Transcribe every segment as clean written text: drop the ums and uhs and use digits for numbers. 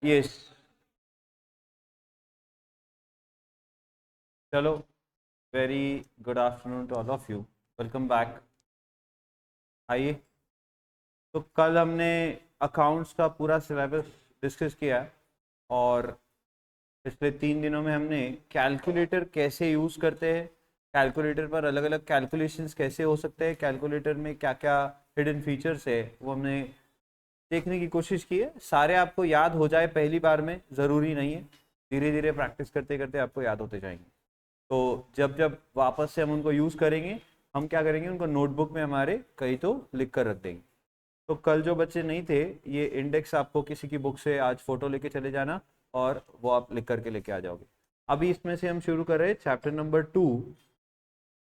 Yes. चलो, very good afternoon to all of you. Welcome back. आइए। तो कल हमने अकाउंट्स का पूरा सिलेबस डिस्कस किया है, और पिछले 3 दिनों में हमने कैलकुलेटर कैसे यूज़ करते हैं, कैलकुलेटर पर अलग अलग कैलकुलेशंस कैसे हो सकते हैं, कैलकुलेटर में क्या क्या हिडन फीचर्स है वो हमने देखने की कोशिश की है। सारे आपको याद हो जाए पहली बार में ज़रूरी नहीं है, धीरे धीरे प्रैक्टिस करते करते आपको याद होते जाएंगे। तो जब जब वापस से हम उनको यूज़ करेंगे, हम क्या करेंगे, उनको नोटबुक में हमारे कहीं तो लिख कर रख देंगे। तो कल जो बच्चे नहीं थे, ये इंडेक्स आपको किसी की बुक से आज फ़ोटो लेके चले जाना, और वो आप लिख करके लेके आ जाओगे। अभी इसमें से हम शुरू कर रहे हैं चैप्टर नंबर 2।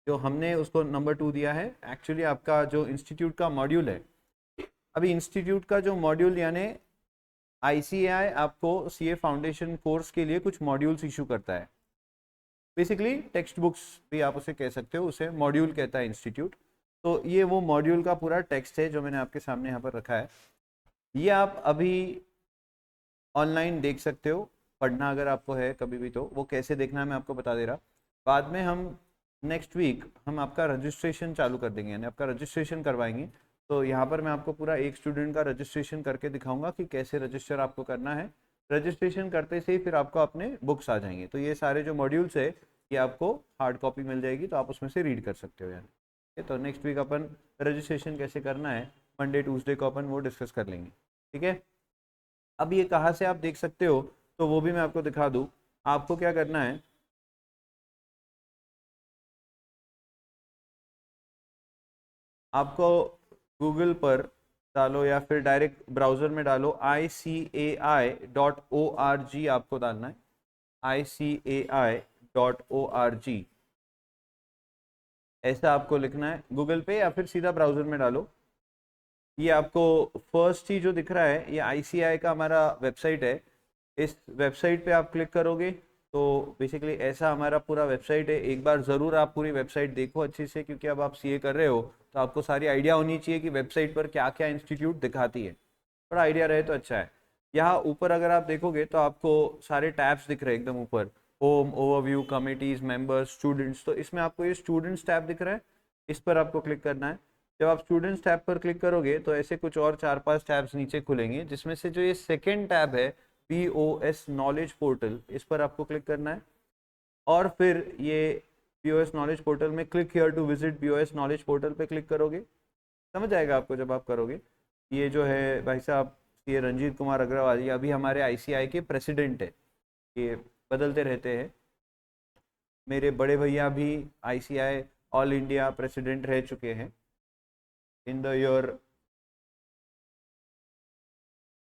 जो हमने उसको नंबर 2 दिया है, एक्चुअली आपका जो इंस्टीट्यूट का मॉड्यूल है, अभी इंस्टीट्यूट का जो मॉड्यूल यानी आईसीएआई आपको सीए फाउंडेशन कोर्स के लिए कुछ मॉड्यूल्स इशू करता है। बेसिकली टेक्स्ट बुक्स भी आप उसे कह सकते हो, उसे मॉड्यूल कहता है इंस्टीट्यूट। तो ये वो मॉड्यूल का पूरा टेक्स्ट है जो मैंने आपके सामने यहाँ पर रखा है। ये आप अभी ऑनलाइन देख सकते हो, पढ़ना अगर आपको है कभी भी, तो वो कैसे देखना है मैं आपको बता दे रहा। बाद में हम नेक्स्ट वीक हम आपका रजिस्ट्रेशन चालू कर देंगे, यानी आपका रजिस्ट्रेशन करवाएंगे। तो यहाँ पर मैं आपको पूरा एक स्टूडेंट का रजिस्ट्रेशन करके दिखाऊंगा कि कैसे रजिस्टर आपको करना है। रजिस्ट्रेशन करते से ही फिर आपको अपने बुक्स आ जाएंगे। तो ये सारे जो मॉड्यूल्स है, ये आपको हार्ड कॉपी मिल जाएगी, तो आप उसमें से रीड कर सकते हो यानी। ठीक है, तो नेक्स्ट वीक अपन रजिस्ट्रेशन कैसे करना है, मंडे ट्यूसडे को अपन वो डिस्कस कर लेंगे। ठीक है। अब ये कहाँ से आप देख सकते हो, तो वो भी मैं आपको दिखा दूँ। आपको क्या करना है, आपको गूगल पर डालो या फिर डायरेक्ट ब्राउज़र में डालो, ICAI.org आपको डालना है, ICAI.org ऐसा आपको लिखना है गूगल पे, या फिर सीधा ब्राउज़र में डालो। ये आपको फर्स्ट ही जो दिख रहा है, ये आईसीआई का हमारा वेबसाइट है। इस वेबसाइट पे आप क्लिक करोगे तो बेसिकली ऐसा हमारा पूरा वेबसाइट है। एक बार ज़रूर आप पूरी वेबसाइट देखो अच्छे से, क्योंकि अब आप सीए कर रहे हो तो आपको सारी आइडिया होनी चाहिए कि वेबसाइट पर क्या क्या इंस्टीट्यूट दिखाती है। थोड़ा आइडिया रहे तो अच्छा है। यहाँ ऊपर अगर आप देखोगे तो आपको सारे टैब्स दिख रहे हैं एकदम ऊपर, home, overview, committees, members, students. तो इसमें आपको ये स्टूडेंट्स टैब दिख रहा है, इस पर आपको क्लिक करना है। जब आप स्टूडेंट्स टैब पर क्लिक करोगे तो ऐसे कुछ और 4-5 टैब्स नीचे खुलेंगे, जिसमें से जो ये सेकेंड टैब है, पीओएस नॉलेज पोर्टल, इस पर आपको क्लिक करना है। और फिर ये पीओएस नॉलेज पोर्टल में click here to visit POS knowledge portal पे क्लिक करोगे। समझ आएगा आपको जब आप करोगे। ये जो है भाई साहब, ये रंजीत कुमार अग्रवाल, ये अभी हमारे आईसीआई के प्रेसिडेंट है। ये बदलते रहते हैं। मेरे बड़े भैया भी आईसीआई ऑल इंडिया प्रेसिडेंट रह चुके हैं इन द ईयर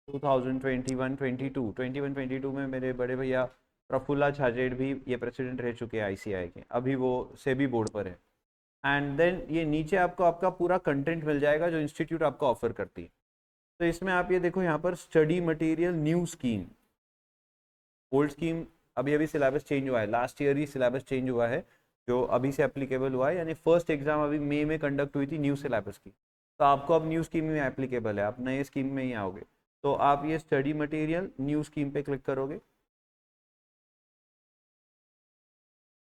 2021-22 में। मेरे बड़े भैया प्रफुल्ला छाजेड़ भी ये प्रेसिडेंट रह चुके हैं आईसीआई के, अभी वो सेबी बोर्ड पर है। एंड देन ये नीचे आपको आपका पूरा कंटेंट मिल जाएगा जो इंस्टीट्यूट आपको ऑफर करती है। तो इसमें आप ये देखो, यहाँ पर study material new scheme, old scheme, अभी अभी सिलेबस चेंज हुआ है, लास्ट ईयर ही सिलेबस चेंज हुआ है, जो अभी से एप्लीकेबल हुआ है। यानी फर्स्ट एग्जाम अभी मई में कंडक्ट हुई थी न्यू सिलेबस की, तो आपको अब न्यू स्कीम में एप्लीकेबल है, आप नए स्कीम में ही आओगे। तो आप ये स्टडी मटेरियल न्यू स्कीम पे क्लिक करोगे,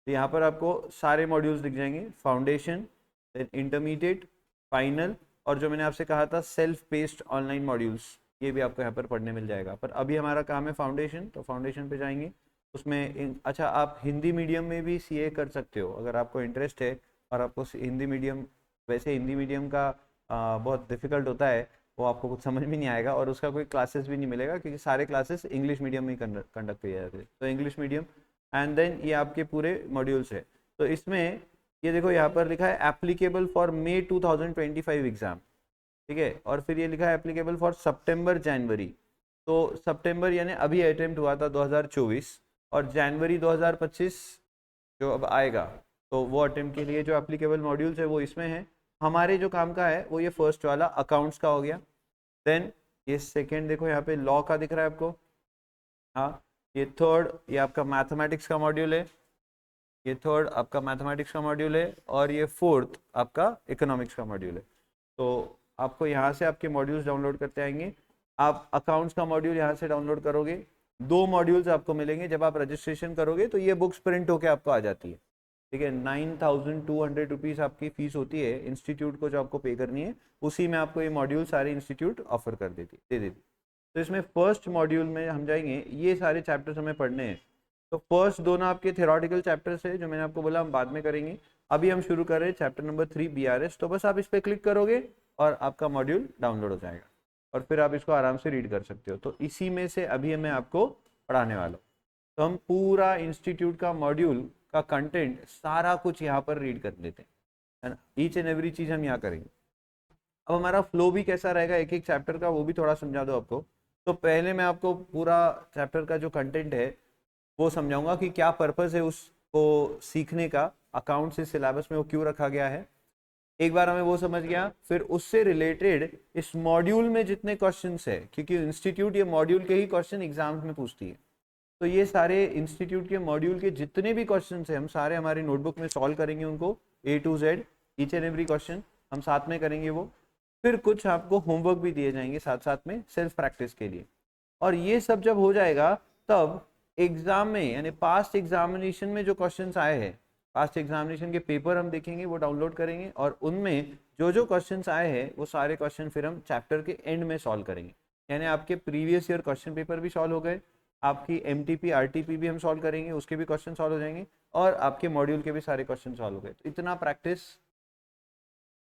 तो यहाँ पर आपको सारे मॉड्यूल्स दिख जाएंगे, फाउंडेशन, इंटरमीडिएट, फाइनल, और जो मैंने आपसे कहा था सेल्फ पेस्ड ऑनलाइन मॉड्यूल्स, ये भी आपको यहाँ पर पढ़ने मिल जाएगा। पर अभी हमारा काम है फाउंडेशन, तो फाउंडेशन पे जाएंगे। उसमें अच्छा, आप हिंदी मीडियम में भी सीए कर सकते हो अगर आपको इंटरेस्ट है। और आपको हिंदी मीडियम, वैसे हिंदी मीडियम का बहुत डिफिकल्ट होता है, वो आपको कुछ समझ में नहीं आएगा, और उसका कोई क्लासेस भी नहीं मिलेगा, क्योंकि सारे क्लासेस इंग्लिश मीडियम में ही कंडक्ट किए जाते हैं। तो इंग्लिश मीडियम, एंड देन ये आपके पूरे मॉड्यूल्स है। तो इसमें ये देखो, यहाँ पर लिखा है एप्लीकेबल फॉर मई 2025 एग्जाम। ठीक है, और फिर ये लिखा है एप्लीकेबल फॉर सितंबर जनवरी। तो सितंबर यानी अभी अटेम्प्ट हुआ था 2024, और जनवरी 2025 जो अब आएगा, तो वो अटेम्प्ट के लिए जो एप्लीकेबल मॉड्यूल्स है वो इसमें है। हमारे जो काम का है वो ये फर्स्ट वाला अकाउंट्स का हो गया। देन ये सेकेंड देखो, यहाँ पे लॉ का दिख रहा है आपको। हाँ, ये थर्ड, ये आपका मैथमेटिक्स का मॉड्यूल है। ये थर्ड आपका मैथमेटिक्स का मॉड्यूल है, और ये फोर्थ आपका इकोनॉमिक्स का मॉड्यूल है। तो आपको यहाँ से आपके मॉड्यूल्स डाउनलोड करते आएंगे। आप अकाउंट्स का मॉड्यूल यहाँ से डाउनलोड करोगे, 2 मॉड्यूल्स आपको मिलेंगे। जब आप रजिस्ट्रेशन करोगे तो ये बुक्स प्रिंट होके आपको आ जाती है, ठीक है। 9,200 रुपीज़ आपकी फीस होती है इंस्टीट्यूट को, जो आपको पे करनी है, उसी में आपको ये मॉड्यूल सारे इंस्टीट्यूट ऑफर कर देती दे देती। तो इसमें फर्स्ट मॉड्यूल में हम जाएंगे, ये सारे चैप्टर्स हमें पढ़ने हैं। तो फर्स्ट दोनों आपके थ्योरेटिकल चैप्टर्स है, जो मैंने आपको बोला हम बाद में करेंगे। अभी हम शुरू कर रहे हैं चैप्टर नंबर 3 BRS। तो बस आप इस पर क्लिक करोगे और आपका मॉड्यूल डाउनलोड हो जाएगा और फिर आप इसको आराम से रीड कर सकते हो। तो इसी में से अभी मैं आपको पढ़ाने वाला हूँ। तो हम पूरा इंस्टीट्यूट का मॉड्यूल का कंटेंट सारा कुछ यहाँ पर रीड कर लेते हैं, है ना। ईच एंड एवरी चीज़ हम यहाँ करेंगे। अब हमारा फ्लो भी कैसा रहेगा एक एक चैप्टर का, वो भी थोड़ा समझा दो आपको। तो पहले मैं आपको पूरा चैप्टर का जो कंटेंट है वो समझाऊंगा कि क्या पर्पस है उसको सीखने का, अकाउंट से सिलेबस में वो क्यों रखा गया है। एक बार हमें वो समझ गया, फिर उससे रिलेटेड इस मॉड्यूल में जितने क्वेश्चंस है, क्योंकि इंस्टीट्यूट ये मॉड्यूल के ही क्वेश्चन एग्जाम्स में पूछती है, तो ये सारे इंस्टीट्यूट के मॉड्यूल के जितने भी क्वेश्चंस है हम सारे हमारी नोटबुक में सॉल्व करेंगे उनको, A to Z, each and every question हम साथ में करेंगे वो। फिर कुछ आपको होमवर्क भी दिए जाएंगे साथ साथ में सेल्फ प्रैक्टिस के लिए। और ये सब जब हो जाएगा तब एग्जाम में, यानी पास्ट एग्जामिनेशन में जो क्वेश्चंस आए हैं, पास्ट एग्जामिनेशन के पेपर हम देखेंगे, वो डाउनलोड करेंगे, और उनमें जो जो क्वेश्चंस आए हैं वो सारे क्वेश्चन फिर हम चैप्टर के एंड में सॉल्व करेंगे। यानी आपके प्रीवियस ईयर क्वेश्चन पेपर भी सॉल्व हो गए, आपकी MTP RTP भी हम सॉल्व करेंगे, उसके भी क्वेश्चन सॉल्व हो जाएंगे, और आपके मॉड्यूल के भी सारे क्वेश्चन सॉल्व हो गए। तो इतना प्रैक्टिस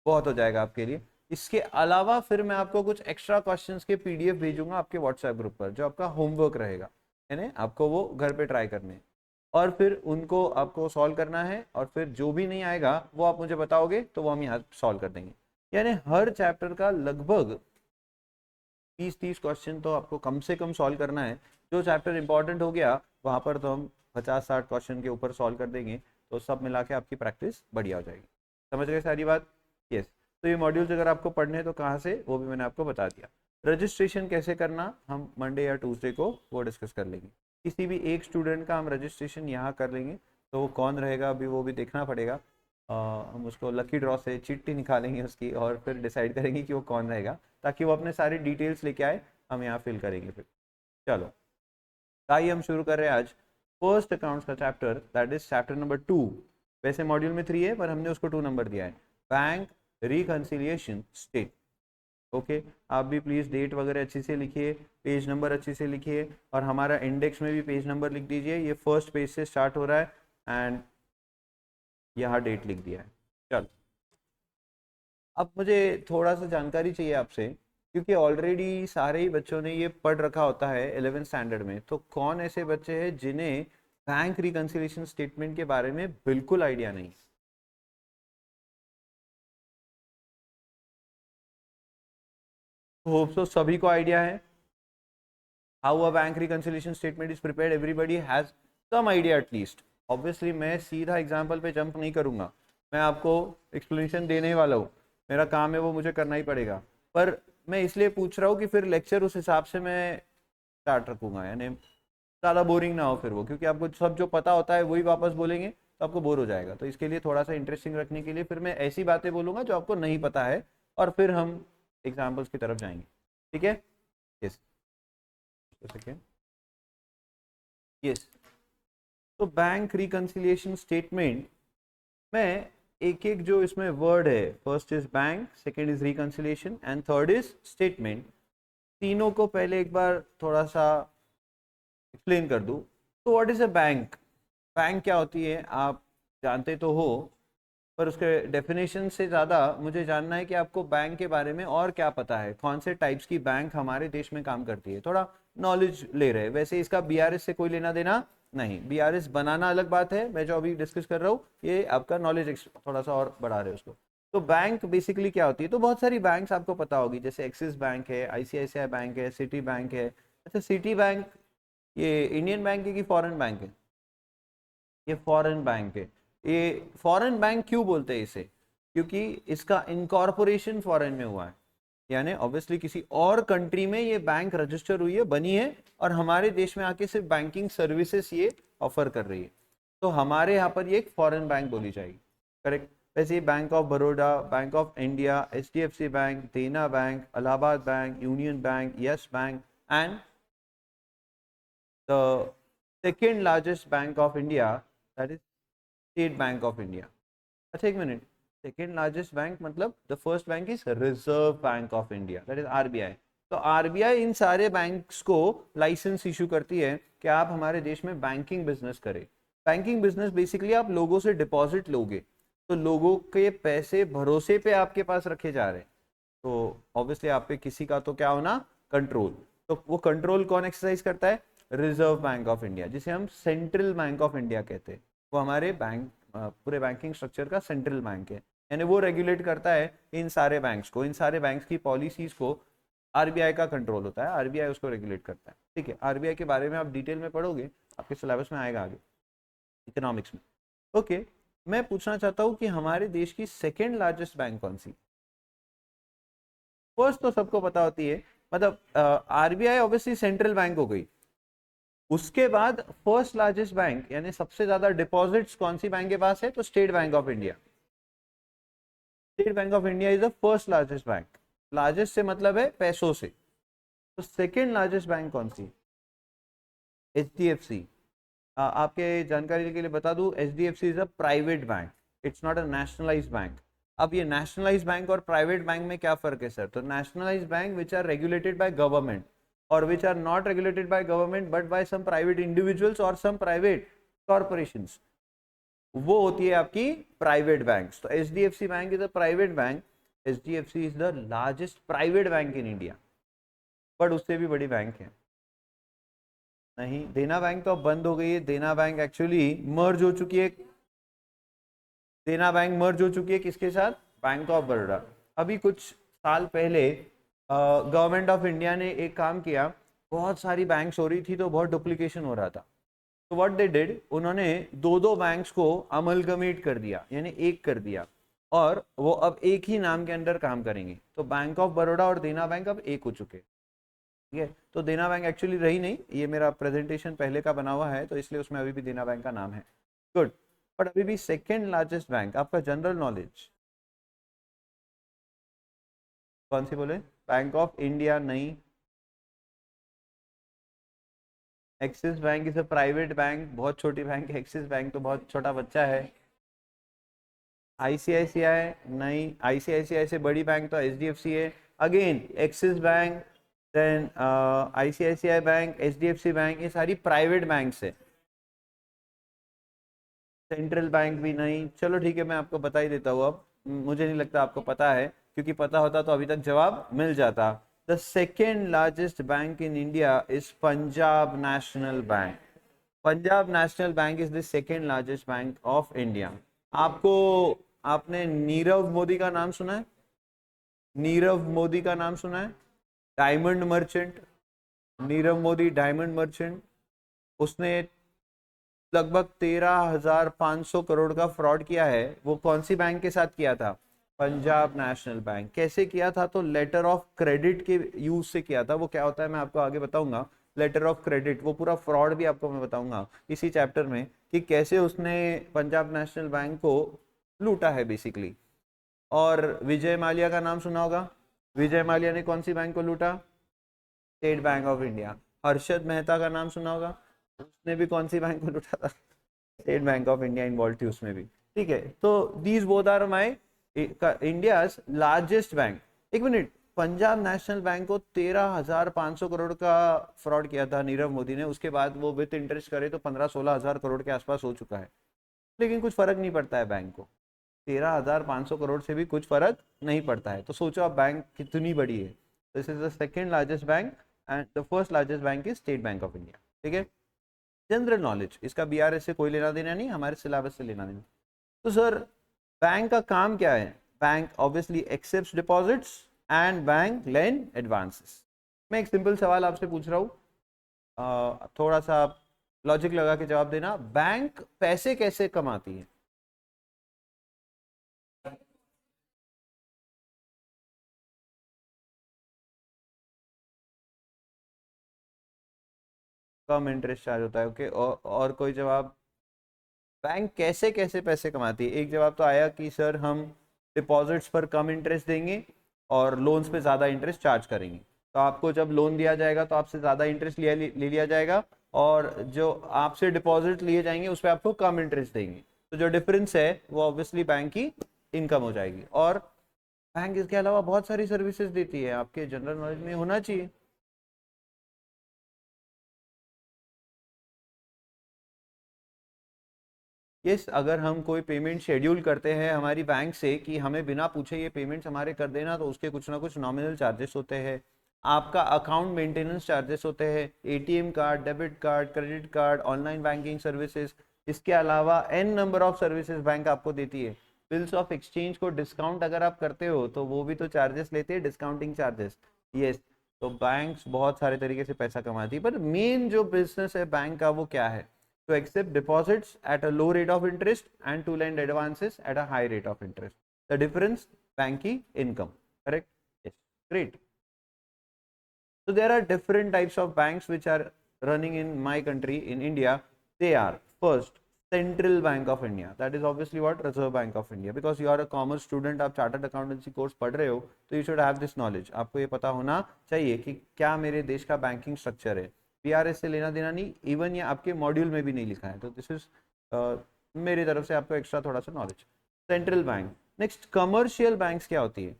बहुत हो जाएगा आपके लिए। इसके अलावा फिर मैं आपको कुछ एक्स्ट्रा क्वेश्चंस के PDF भेजूंगा आपके व्हाट्सएप ग्रुप पर, जो आपका होमवर्क रहेगा, यानी आपको वो घर पे ट्राई करने हैं, और फिर उनको आपको सॉल्व करना है। और फिर जो भी नहीं आएगा वो आप मुझे बताओगे तो वो हम यहाँ सॉल्व कर देंगे। यानी हर चैप्टर का लगभग 30-30 क्वेश्चन तो आपको कम से कम सॉल्व करना है। जो चैप्टर इंपॉर्टेंट हो गया वहाँ पर तो हम 50-60 क्वेश्चन के ऊपर सॉल्व कर देंगे, तो सब मिला के आपकी प्रैक्टिस बढ़िया हो जाएगी। समझ गए सारी बात? यस। तो ये मॉड्यूल्स अगर आपको पढ़ने हैं तो कहाँ से, वो भी मैंने आपको बता दिया। रजिस्ट्रेशन कैसे करना हम मंडे या ट्यूसडे को वो डिस्कस कर लेंगे। किसी भी एक स्टूडेंट का हम रजिस्ट्रेशन यहाँ कर लेंगे, तो वो कौन रहेगा अभी वो भी देखना पड़ेगा। हम उसको लकी ड्रॉ से चिट्ठी निकालेंगे उसकी, और फिर डिसाइड करेंगे कि वो कौन रहेगा, ताकि वो अपने सारी डिटेल्स लेके आए, हम यहाँ फिल करेंगे फिर। चलो आइए हम शुरू कर रहे हैं आज फर्स्ट अकाउंट्स का chapter, that is chapter number 2। वैसे मॉड्यूल में 3 है पर हमने उसको 2 नंबर दिया है, बैंक रिकंसिलिएशन स्टेट। ओके, आप भी प्लीज़ डेट वगैरह अच्छे से लिखिए, पेज नंबर अच्छे से लिखिए, और हमारा इंडेक्स में भी पेज नंबर लिख दीजिए। ये फर्स्ट पेज से स्टार्ट हो रहा है एंड यहाँ डेट लिख दिया है। चलो अब मुझे थोड़ा सा जानकारी चाहिए आपसे, क्योंकि ऑलरेडी सारे ही बच्चों ने ये पढ़ रखा होता है 11th स्टैंडर्ड में। तो कौन ऐसे बच्चे हैं जिन्हें बैंक रिकंसिलिएशन स्टेटमेंट के बारे में बिल्कुल आइडिया नहीं? होप सो सभी को आइडिया है how a bank reconciliation statement is prepared. Everybody has some idea at least. Obviously मैं सीधा एग्जाम्पल पे जंप नहीं करूंगा, मैं आपको एक्सप्लेनेशन देने ही वाला हूँ, मेरा काम है वो मुझे करना ही पड़ेगा। पर मैं इसलिए पूछ रहा हूँ कि फिर लेक्चर उस हिसाब से मैं स्टार्ट रखूंगा, यानी ज़्यादा बोरिंग ना हो फिर वो, क्योंकि आपको सब जो पता होता है वही वापस बोलेंगे तो आपको बोर हो जाएगा। तो इसके लिए थोड़ा सा इंटरेस्टिंग रखने के लिए फिर मैं ऐसी बातें बोलूँगा जो आपको नहीं पता है, और फिर हम एग्जाम्पल्स की तरफ जाएंगे। ठीक है? Yes, yes. तो बैंक रिकंसिलिएशन स्टेटमेंट में एक एक जो इसमें वर्ड है, first is bank, second is reconciliation and third is statement, तीनों को पहले एक बार थोड़ा सा एक्सप्लेन कर दूं। तो what is a bank? Bank क्या होती है आप जानते तो हो, पर उसके डेफिनेशन से ज़्यादा मुझे जानना है कि आपको बैंक के बारे में और क्या पता है, कौन से टाइप्स की बैंक हमारे देश में काम करती है, थोड़ा नॉलेज ले रहे हैं। वैसे इसका BRS से कोई लेना देना नहीं, BRS बनाना अलग बात है, मैं जो अभी डिस्कस कर रहा हूँ ये आपका नॉलेज थोड़ा सा और बढ़ा रहे हैं उसको। तो बैंक बेसिकली क्या होती है? तो बहुत सारी बैंक्स आपको पता होगी, जैसे एक्सिस बैंक है, ICICI बैंक है, सिटी बैंक है। अच्छा, सिटी बैंक ये इंडियन बैंक है कि फॉरेन बैंक है? ये फॉरेन बैंक है। ये फॉरेन बैंक क्यों बोलते हैं इसे? क्योंकि इसका इनकॉर्पोरेशन फॉरेन में हुआ है, यानी ऑब्वियसली किसी और कंट्री में ये बैंक रजिस्टर हुई है, बनी है, और हमारे देश में आके सिर्फ बैंकिंग सर्विसेज ये ऑफर कर रही है। तो हमारे यहाँ पर ये एक फॉरेन बैंक बोली जाएगी, करेक्ट। वैसे bank of Baroda, bank of India, HDFC bank, Dena bank, Allahabad bank, union bank, yes bank and the second largest bank of India, that is State Bank of India. अच्छा एक मिनट, सेकेंड लार्जेस्ट बैंक मतलब the first bank is reserve bank of India, that is RBI. तो RBI इन सारे banks को license issue करती है कि आप हमारे देश में बैंकिंग बिजनेस करें. बैंकिंग बिजनेस बेसिकली आप लोगों से डिपॉजिट लोगे, तो लोगों के पैसे भरोसे पे आपके पास रखे जा रहे हैं, तो ऑब्वियसली आप पे किसी का तो क्या होना, कंट्रोल. तो वो कंट्रोल कौन एक्सरसाइज करता है, रिजर्व बैंक ऑफ इंडिया, जिसे हम सेंट्रल बैंक ऑफ इंडिया कहते हैं. वो हमारे बैंक पूरे बैंकिंग स्ट्रक्चर का सेंट्रल बैंक है, यानी वो रेगुलेट करता है इन सारे बैंक्स को. इन सारे बैंक्स की पॉलिसीज को आरबीआई का कंट्रोल होता है, आरबीआई उसको रेगुलेट करता है. ठीक है, आरबीआई के बारे में आप डिटेल में पढ़ोगे, आपके सिलेबस में आएगा आगे इकोनॉमिक्स में. ओके, मैं पूछना चाहता हूँ कि हमारे देश की सेकेंड लार्जेस्ट बैंक कौन सी. फर्स्ट तो सबको पता होती है, मतलब आरबीआई ऑब्वियसली सेंट्रल बैंक हो गई. उसके बाद फर्स्ट लार्जेस्ट बैंक यानी सबसे ज्यादा डिपॉजिट्स कौन सी बैंक के पास है, तो state Bank of India. State Bank of India is the first largest bank. Largest से मतलब है पैसों से. तो सेकेंड लार्जेस्ट बैंक कौन सी, एचडीएफसी. आपके जानकारी के लिए बता दूं, HDFC is a private bank, it's not a nationalized bank. अब ये नेशनलाइज्ड बैंक और प्राइवेट बैंक में क्या फर्क है सर, तो nationalized bank which are regulated by government और which are not regulated by government but by some private individuals or some private corporations, वो होती है आपकी प्राइवेट बैंक्स. तो HDFC bank is a private bank. HDFC is the largest private bank in India, but उससे भी बड़ी bank है. नहीं, देना बैंक तो अब बंद हो गई है. देना बैंक एक्चुअली मर्ज हो चुकी है. देना बैंक मर्ज हो चुकी है किसके साथ, बैंक ऑफ बड़ौदा. अभी कुछ साल पहले गवर्नमेंट ऑफ इंडिया ने एक काम किया, बहुत सारी बैंक्स हो रही थी तो बहुत डुप्लीकेशन हो रहा था. तो व्हाट दे डिड, उन्होंने दो दो बैंक्स को अमलगमेट कर दिया, यानी एक कर दिया, और वो अब एक ही नाम के अंदर काम करेंगे. तो बैंक ऑफ बड़ौदा और देना बैंक अब एक हो चुके. ठीक है, तो देना बैंक एक्चुअली रही नहीं, ये मेरा प्रेजेंटेशन पहले का बना हुआ है तो इसलिए उसमें अभी भी देना बैंक का नाम है. गुड, बट अभी भी सेकेंड लार्जेस्ट बैंक, आपका जनरल नॉलेज कौन सी बोले, बैंक ऑफ इंडिया नहीं. Axis bank is a private bank, बहुत छोटी बैंक है. एक्सिस बैंक तो बहुत छोटा बच्चा है. आईसीआईसीआई नहीं, आईसीआईसीआई से बड़ी बैंक तो एचडीएफसी है. Again Axis bank, then ICICI bank, HDFC bank, ये सारी प्राइवेट बैंक्स है. सेंट्रल बैंक भी नहीं. चलो ठीक है, मैं आपको बता ही देता हूँ. अब मुझे नहीं लगता आपको पता है, क्योंकि पता होता तो अभी तक जवाब मिल जाता. The second largest bank in India is Punjab National bank. Punjab National bank is the second largest bank of India. आपको, आपने नीरव मोदी का नाम सुना है, नीरव मोदी का नाम सुना है, diamond merchant. Nirav Modi diamond merchant, उसने लगभग 13,500 करोड़ का फ्रॉड किया है. वो कौन सी बैंक के साथ किया था, पंजाब नेशनल बैंक. कैसे किया था, तो लेटर ऑफ क्रेडिट के यूज से किया था. वो क्या होता है मैं आपको आगे बताऊंगा. लेटर ऑफ क्रेडिट, वो पूरा फ्रॉड भी आपको मैं बताऊंगा इसी चैप्टर में, कि कैसे उसने पंजाब नेशनल बैंक को लूटा है बेसिकली. और विजय माल्या का नाम सुना होगा. विजय माल्या ने कौन सी बैंक को लूटा, state Bank of India. Harshad Mehta का नाम सुना होगा, उसने भी कौन सी बैंक को लूटा था, State Bank of India involve थी उसमें भी. ठीक है, तो these both are my India's largest bank. एक मिनट, पंजाब नेशनल बैंक को 13,500 करोड़ का फ्रॉड किया था नीरव मोदी ने. उसके बाद वो विथ इंटरेस्ट करे तो 15-16 हजार करोड़ के आसपास हो चुका है. लेकिन कुछ फर्क नहीं पड़ता है बैंक को. 13,500 करोड़ से भी कुछ फर्क नहीं पड़ता है. तो सोचो आप बैंक कितनी बड़ी है. This is the second largest bank and the first largest bank is state Bank of India. ठीक है, जनरल नॉलेज, इसका बीआरएस से कोई लेना देना नहीं, हमारे सिलेबस से लेना देना. तो सर बैंक का काम क्या है, bank obviously accepts deposits and bank lend advances. मैं एक सिंपल सवाल आपसे पूछ रहा हूँ, थोड़ा सा आप लॉजिक लगा के जवाब देना. बैंक पैसे कैसे कमाती है, कम इंटरेस्ट चार्ज होता है. ओके, और कोई जवाब, बैंक कैसे कैसे पैसे कमाती है. एक जवाब तो आया कि सर हम डिपॉजिट्स पर कम इंटरेस्ट देंगे और लोन्स पे ज़्यादा इंटरेस्ट चार्ज करेंगे. तो आपको जब लोन दिया जाएगा तो आपसे ज़्यादा इंटरेस्ट ले लिया जाएगा और जो आपसे डिपॉजिट लिए जाएंगे उस पर आपको कम इंटरेस्ट देंगे, तो जो डिफरेंस है वो ऑब्वियसली बैंक की इनकम हो जाएगी। और बैंक इसके अलावा बहुत सारी सर्विसेज देती है, आपके जनरल नॉलेज में होना चाहिए। यस, अगर हम कोई पेमेंट शेड्यूल करते हैं हमारी बैंक से कि हमें बिना पूछे ये पेमेंट्स हमारे कर देना, तो उसके कुछ ना कुछ नॉमिनल चार्जेस होते हैं। आपका अकाउंट मेंटेनेंस चार्जेस होते हैं, ATM card, debit card, credit card, online banking services, इसके अलावा an number of services bank आपको देती है। बिल्स ऑफ एक्सचेंज को डिस्काउंट अगर आप करते हो तो वो भी तो चार्जेस लेते हैं, डिस्काउंटिंग चार्जेस। यस, तो बैंक्स बहुत सारे तरीके से पैसा कमाती है, पर मेन जो बिजनेस है बैंक का वो क्या है? To accept deposits at a low rate of interest and to lend advances at a high rate of interest. The difference, bank ki income. Correct? Yes. Great. So there are different types of banks which are running in my country, in India. They are first Central Bank of India. That is obviously what? Reserve Bank of India. Because you are a commerce student, आप chartered accountancy course पढ़ रहे हो, तो you should have this knowledge. आपको ये पता होना चाहिए कि क्या मेरे देश का बैंकिंग स्ट्रक्चर है। पीआरएस से लेना देना नहीं, इवन ये आपके मॉड्यूल में भी नहीं लिखा है, तो दिस इज मेरी तरफ से आपको एक्स्ट्रा थोड़ा सा knowledge. Central bank. Next, commercial banks क्या होती है?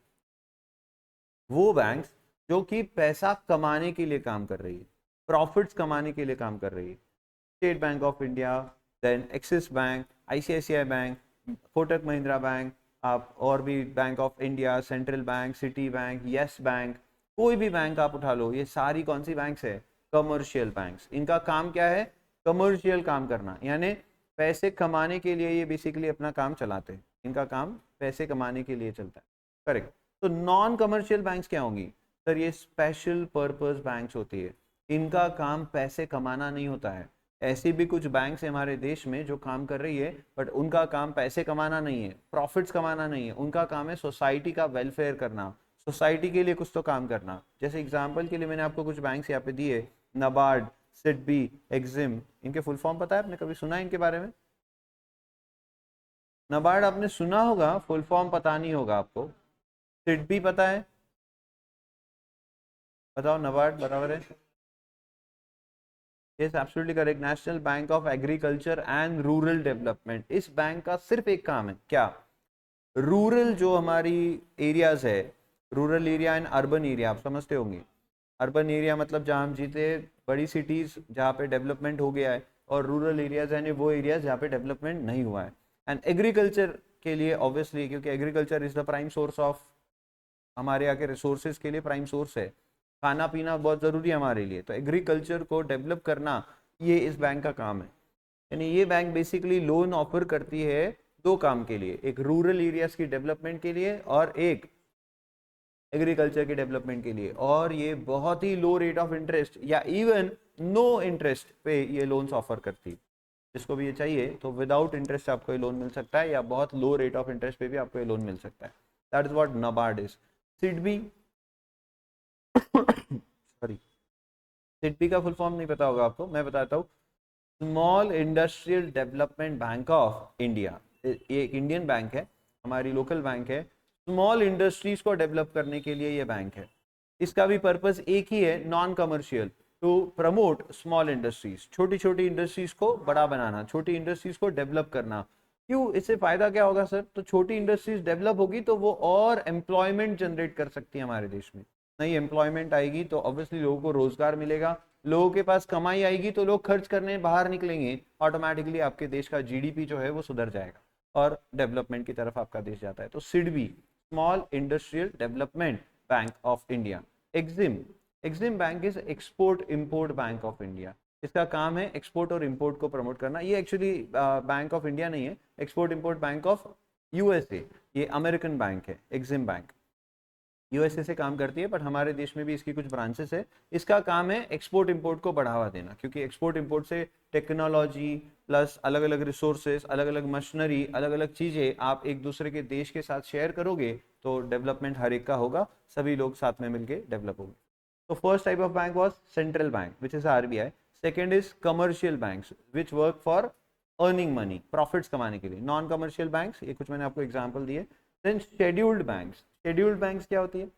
वो बैंक्स जो कि पैसा कमाने के लिए काम कर रही है, प्रॉफिट्स कमाने के लिए काम कर रही है। State Bank of India, then Axis bank, ICICI bank, Kotak Mahindra bank, आप और भी Bank of India, central bank, Citi bank, yes bank, कोई भी बैंक आप उठा लो, ये सारी कौन सी बैंक्स है? Commercial banks. इनका काम क्या है? कमर्शियल काम करना, यानी पैसे कमाने के लिए ये बेसिकली अपना काम चलाते हैं। इनका काम पैसे कमाने के लिए चलता है। करेक्ट। तो नॉन कमर्शियल बैंक्स क्या होंगी? सर ये स्पेशल पर्पस बैंक्स होती है। इनका काम पैसे कमाना नहीं होता है। ऐसी भी कुछ बैंक्स है हमारे देश में जो काम कर रही है, बट उनका काम पैसे कमाना नहीं है, प्रॉफिट्स कमाना नहीं है। उनका काम है सोसाइटी का वेलफेयर करना, सोसाइटी के लिए कुछ तो काम करना। जैसे एग्जांपल के लिए मैंने आपको कुछ बैंक्स यहाँ पे दिए, नबार्ड, सिडबी, एक्जिम। इनके फुल फॉर्म पता है? आपने कभी सुना है इनके बारे में? नबार्ड आपने सुना होगा, फुल फॉर्म पता नहीं होगा आपको। सिडबी पता है? बताओ, नबार्ड बराबर है? Yes, absolutely correct, national bank of agriculture and rural development. इस बैंक का सिर्फ एक काम है, क्या? रूरल जो हमारी एरियाज है, rural area and urban area, आप समझते होंगे। अर्बन एरिया मतलब जहाँ हम जीते, बड़ी सिटीज जहाँ पे डेवलपमेंट हो गया है, और रूरल एरियाज यानी वो एरियाज जहाँ पे डेवलपमेंट नहीं हुआ है। एंड एग्रीकल्चर के लिए ऑब्वियसली, क्योंकि agriculture is the prime source of हमारे यहाँ के रिसोर्सेज के लिए प्राइम सोर्स है। खाना पीना बहुत ज़रूरी है हमारे लिए, तो एग्रीकल्चर को डेवलप करना ये इस बैंक का काम है। यानी ये बैंक बेसिकली लोन ऑफर करती है दो काम के लिए, एक रूरल एरियाज की डेवलपमेंट के लिए और एक एग्रीकल्चर के डेवलपमेंट के लिए। और ये बहुत ही लो रेट ऑफ इंटरेस्ट या इवन नो इंटरेस्ट पे ये लोन्स ऑफर करती है। जिसको भी ये चाहिए तो विदाउट इंटरेस्ट आपको ये लोन मिल सकता है, या बहुत लो रेट ऑफ इंटरेस्ट पे भी आपको ये लोन मिल सकता है। That is what NABARD is. SIDBI sorry, SIDBI का फुल फॉर्म नहीं पता होगा आपको, मैं बताता हूँ। Small industrial development bank of India. ये एक इंडियन बैंक है, हमारी लोकल बैंक है। स्मॉल इंडस्ट्रीज को डेवलप करने के लिए ये बैंक है। इसका भी पर्पस एक ही है, non commercial, to promote small industries, छोटी छोटी इंडस्ट्रीज को बड़ा बनाना, छोटी इंडस्ट्रीज को डेवलप करना। क्यों? इससे फायदा क्या होगा सर? तो छोटी इंडस्ट्रीज डेवलप होगी तो वो और एम्प्लॉयमेंट जनरेट कर सकती है हमारे देश में। नई एम्प्लॉयमेंट आएगी तो ऑब्वियसली लोगों को रोजगार मिलेगा, लोगों के पास कमाई आएगी तो लोग खर्च करने बाहर निकलेंगे, ऑटोमेटिकली आपके देश का जीडीपी जो है वो सुधर जाएगा और डेवलपमेंट की तरफ आपका देश जाता है। तो SIDBI, small industrial development bank of India. EXIM, EXIM bank is export import bank of India. इसका काम है एक्सपोर्ट और इंपोर्ट को प्रमोट करना। ये एक्चुअली बैंक ऑफ इंडिया नहीं है, export import bank of USA, ये अमेरिकन बैंक है। एक्जिम बैंक यूएसए से काम करती है, बट हमारे देश में भी इसकी कुछ ब्रांचेस है। इसका काम है एक्सपोर्ट इंपोर्ट को बढ़ावा देना, क्योंकि एक्सपोर्ट इंपोर्ट से टेक्नोलॉजी प्लस अलग अलग रिसोर्सेज, अलग अलग मशीनरी, अलग अलग चीज़ें आप एक दूसरे के देश के साथ शेयर करोगे तो डेवलपमेंट हर एक का होगा, सभी लोग साथ में मिलके डेवलप होंगे। तो first type of bank was central bank which is RBI. Second is commercial banks which work for earning money, profits कमाने के लिए। नॉन कमर्शियल बैंक्स, ये कुछ मैंने आपको एग्जाम्पल दिए। Then scheduled banks. Scheduled banks क्या होती है?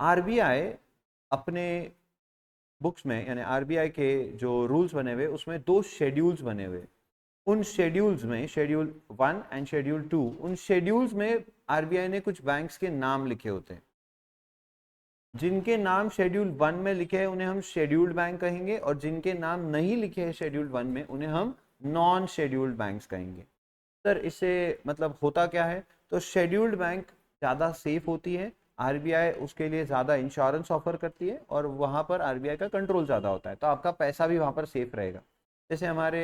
आरबीआई अपने बुक्स में यानी आरबीआई के जो रूल्स बने हुए उसमें 2 शेड्यूल्स बने हुए। उन शेड्यूल्स में शेड्यूल 1 एंड शेड्यूल 2, उन शेड्यूल्स में आरबीआई ने कुछ बैंक्स के नाम लिखे होते हैं। जिनके नाम शेड्यूल 1 में लिखे हैं उन्हें हम शेड्यूल्ड बैंक कहेंगे, और जिनके नाम नहीं लिखे हैं शेड्यूल 1 में उन्हें हम नॉन शेड्यूल्ड बैंक्स कहेंगे। सर इससे मतलब होता क्या है? तो शेड्यूल्ड बैंक ज़्यादा सेफ होती है, आरबीआई उसके लिए ज़्यादा इंश्योरेंस ऑफर करती है, और वहाँ पर आरबीआई का कंट्रोल ज़्यादा होता है, तो आपका पैसा भी वहाँ पर सेफ रहेगा। जैसे हमारे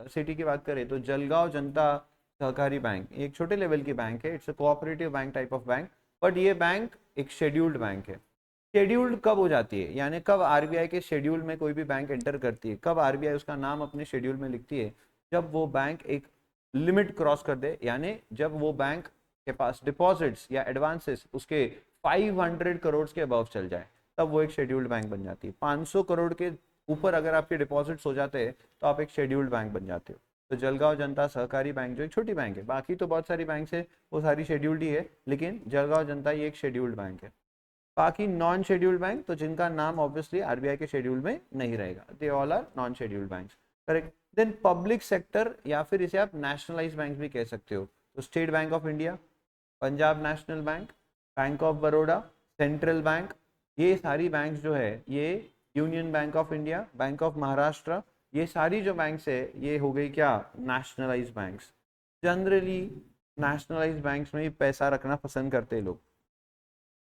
सिटी की बात करें तो जलगांव जनता सहकारी बैंक एक छोटे लेवल की बैंक है, it's a cooperative bank type of bank, but ये बैंक एक शेड्यूल्ड बैंक है। शेड्यूल्ड कब हो जाती है, यानी कब आरबीआई के शेड्यूल में कोई भी बैंक एंटर करती है, कब आरबीआई उसका नाम अपने शेड्यूल में लिखती है? जब वो बैंक एक लिमिट क्रॉस कर दे, यानी जब वो बैंक के पास डिपॉजिट्स या एडवांसेस उसके 500 करोड़ के अबव चल जाए, तब वो एक शेड्यूल्ड बैंक बन जाती है। 500 करोड़ के ऊपर अगर आपके डिपॉजिट्स हो जाते हैं तो आप एक शेड्यूल्ड बैंक बन जाते हो। तो जलगांव जनता सहकारी बैंक जो एक छोटी बैंक है, बाकी तो बहुत सारी बैंक है वो सारी शेड्यूल्ड ही है, लेकिन जलगांव जनता ये एक शेड्यूल्ड बैंक है। बाकी नॉन शेड्यूल्ड बैंक तो जिनका नाम ऑब्वियसली आरबीआई के शेड्यूल में नहीं रहेगा, they all are non scheduled banks, correct. Then public sector या फिर इसे आप नेशनलाइज बैंक भी कह सकते हो, तो state Bank of India, Punjab National bank, bank of Baroda, central bank, ये सारी बैंक्स जो है, ये union bank of India, bank of Maharashtra, ये सारी जो बैंक्स है ये हो गई क्या? Nationalise banks. Generally nationalise banks में ही पैसा रखना पसंद करते हैं लोग,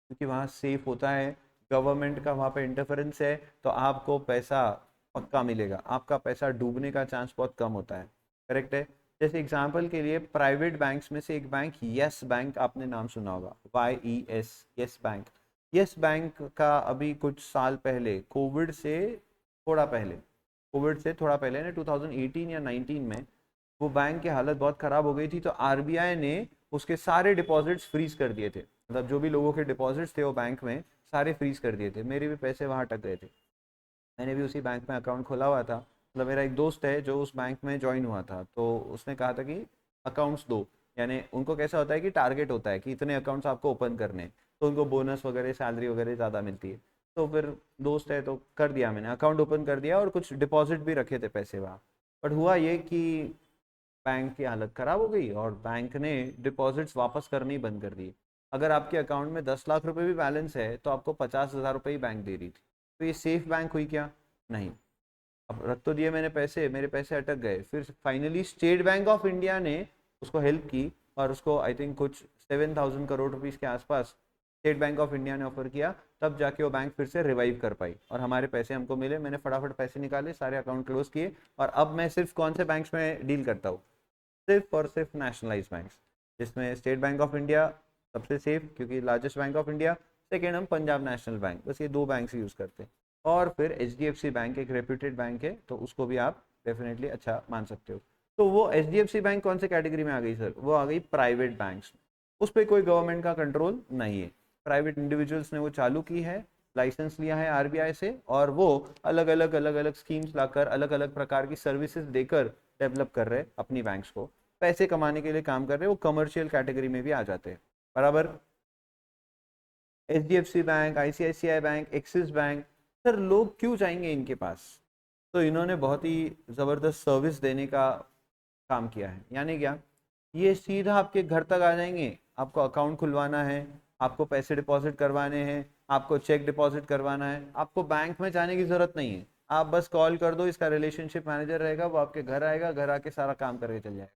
क्योंकि वहाँ सेफ होता है, गवर्नमेंट का वहाँ पे इंटरफेरेंस है, तो आपको पैसा पक्का मिलेगा, आपका पैसा डूबने का चांस बहुत कम होता है, करेक्ट है। जैसे एग्जांपल के लिए प्राइवेट बैंक्स में से एक बैंक यस बैंक, आपने नाम सुना होगा, YES, yes bank. Yes bank का अभी कुछ साल पहले कोविड से थोड़ा पहले ना 2018 या 19 में वो बैंक की हालत बहुत ख़राब हो गई थी, तो आरबीआई ने उसके सारे डिपॉजिट्स फ्रीज कर दिए थे, मतलब जो भी लोगों के डिपॉजिट्स थे वो बैंक में सारे फ्रीज कर दिए थे। मेरे भी पैसे वहाँ अटक गए थे, मैंने भी उसी बैंक में अकाउंट खोला हुआ था। मतलब मेरा एक दोस्त है जो उस बैंक में ज्वाइन हुआ था, तो उसने कहा था कि अकाउंट्स दो, यानी उनको कैसा होता है कि टारगेट होता है कि इतने अकाउंट्स आपको ओपन करने हैं, तो उनको बोनस वगैरह सैलरी वगैरह ज़्यादा मिलती है। तो फिर दोस्त है तो कर दिया, मैंने अकाउंट ओपन कर दिया और कुछ डिपॉजिट भी रखे थे पैसे वहाँ। बट हुआ ये कि बैंक की हालत ख़राब हो गई और बैंक ने डिपॉजिट्स वापस करने ही बंद कर दिए। अगर आपके अकाउंट में 10 लाख रुपए भी बैलेंस है तो आपको 50,000 रुपये ही बैंक दे रही थी। तो ये सेफ बैंक हुई क्या? नहीं। अब रख तो दिए मैंने पैसे, मेरे पैसे अटक गए, फिर finally state Bank of India ने उसको हेल्प की और उसको आई थिंक कुछ 7,000 करोड़ रुपीज़ के आसपास स्टेट बैंक ऑफ इंडिया ने ऑफर किया, तब जाके वो बैंक फिर से रिवाइव कर पाई और हमारे पैसे हमको मिले। मैंने फटाफट पैसे निकाले, सारे अकाउंट क्लोज किए, और अब मैं सिर्फ कौन से बैंक्स में डील करता हूँ? सिर्फ और सिर्फ नेशनलाइज बैंक्स, जिसमें स्टेट बैंक ऑफ इंडिया सबसे सेफ क्योंकि largest bank of India, second हम पंजाब नेशनल बैंक, बस ये 2 बैंक यूज़ करते हैं। और फिर HDFC बैंक एक रेप्यूटेड बैंक है, तो उसको भी आप डेफिनेटली अच्छा मान सकते हो। तो वो HDFC बैंक कौन से कैटेगरी में आ गई सर? वो आ गई प्राइवेट बैंक्स में, उस पर कोई गवर्नमेंट का कंट्रोल नहीं है, प्राइवेट इंडिविजुअल्स ने वो चालू की है, लाइसेंस लिया है आरबीआई से, और वो अलग अलग स्कीम्स लाकर अलग अलग प्रकार की सर्विसेज देकर डेवलप कर रहे हैं अपनी बैंक्स को, पैसे कमाने के लिए काम कर रहे हैं, वो कमर्शियल कैटेगरी में भी आ जाते हैं बराबर। HDFC bank, ICICI bank, axis bank, sir लोग क्यों जाएंगे इनके पास? तो इन्होंने बहुत ही ज़बरदस्त सर्विस देने का काम किया है। यानी क्या? ये सीधा आपके घर तक आ जाएंगे, आपको अकाउंट खुलवाना है, आपको पैसे डिपॉजिट करवाने हैं, आपको चेक डिपॉजिट करवाना है, आपको बैंक में जाने की ज़रूरत नहीं है, आप बस कॉल कर दो, इसका रिलेशनशिप मैनेजर रहेगा, वो आपके घर आएगा, घर आके सारा काम करके चल जाएगा।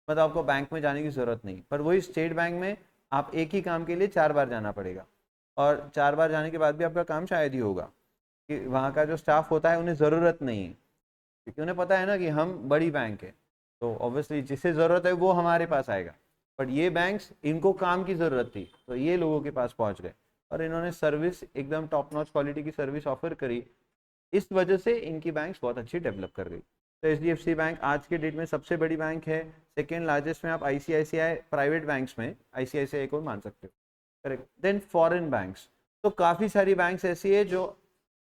मतलब आपको बैंक में जाने की ज़रूरत नहीं। पर वही स्टेट बैंक में आप एक ही काम के लिए 4 बार जाना पड़ेगा, और 4 बार जाने के बाद भी आपका काम शायद ही होगा, कि वहाँ का जो स्टाफ होता है उन्हें ज़रूरत नहीं है, क्योंकि उन्हें पता है ना कि हम बड़ी बैंक है, तो ऑब्वियसली जिसे ज़रूरत है वो हमारे पास आएगा। बट ये बैंक्स, इनको काम की ज़रूरत थी तो ये लोगों के पास पहुँच गए, और इन्होंने सर्विस एकदम टॉप नॉच क्वालिटी की सर्विस ऑफर करी, इस वजह से इनकी बैंक्स बहुत अच्छी डेवलप कर गई। तो HDFC बैंक आज के डेट में सबसे बड़ी बैंक है, सेकेंड लार्जेस्ट में आप ICICI प्राइवेट बैंक्स में ICICI को मान सकते हो, करेक्ट। देन फॉरेन बैंक्स, तो काफ़ी सारी बैंक्स ऐसी है जो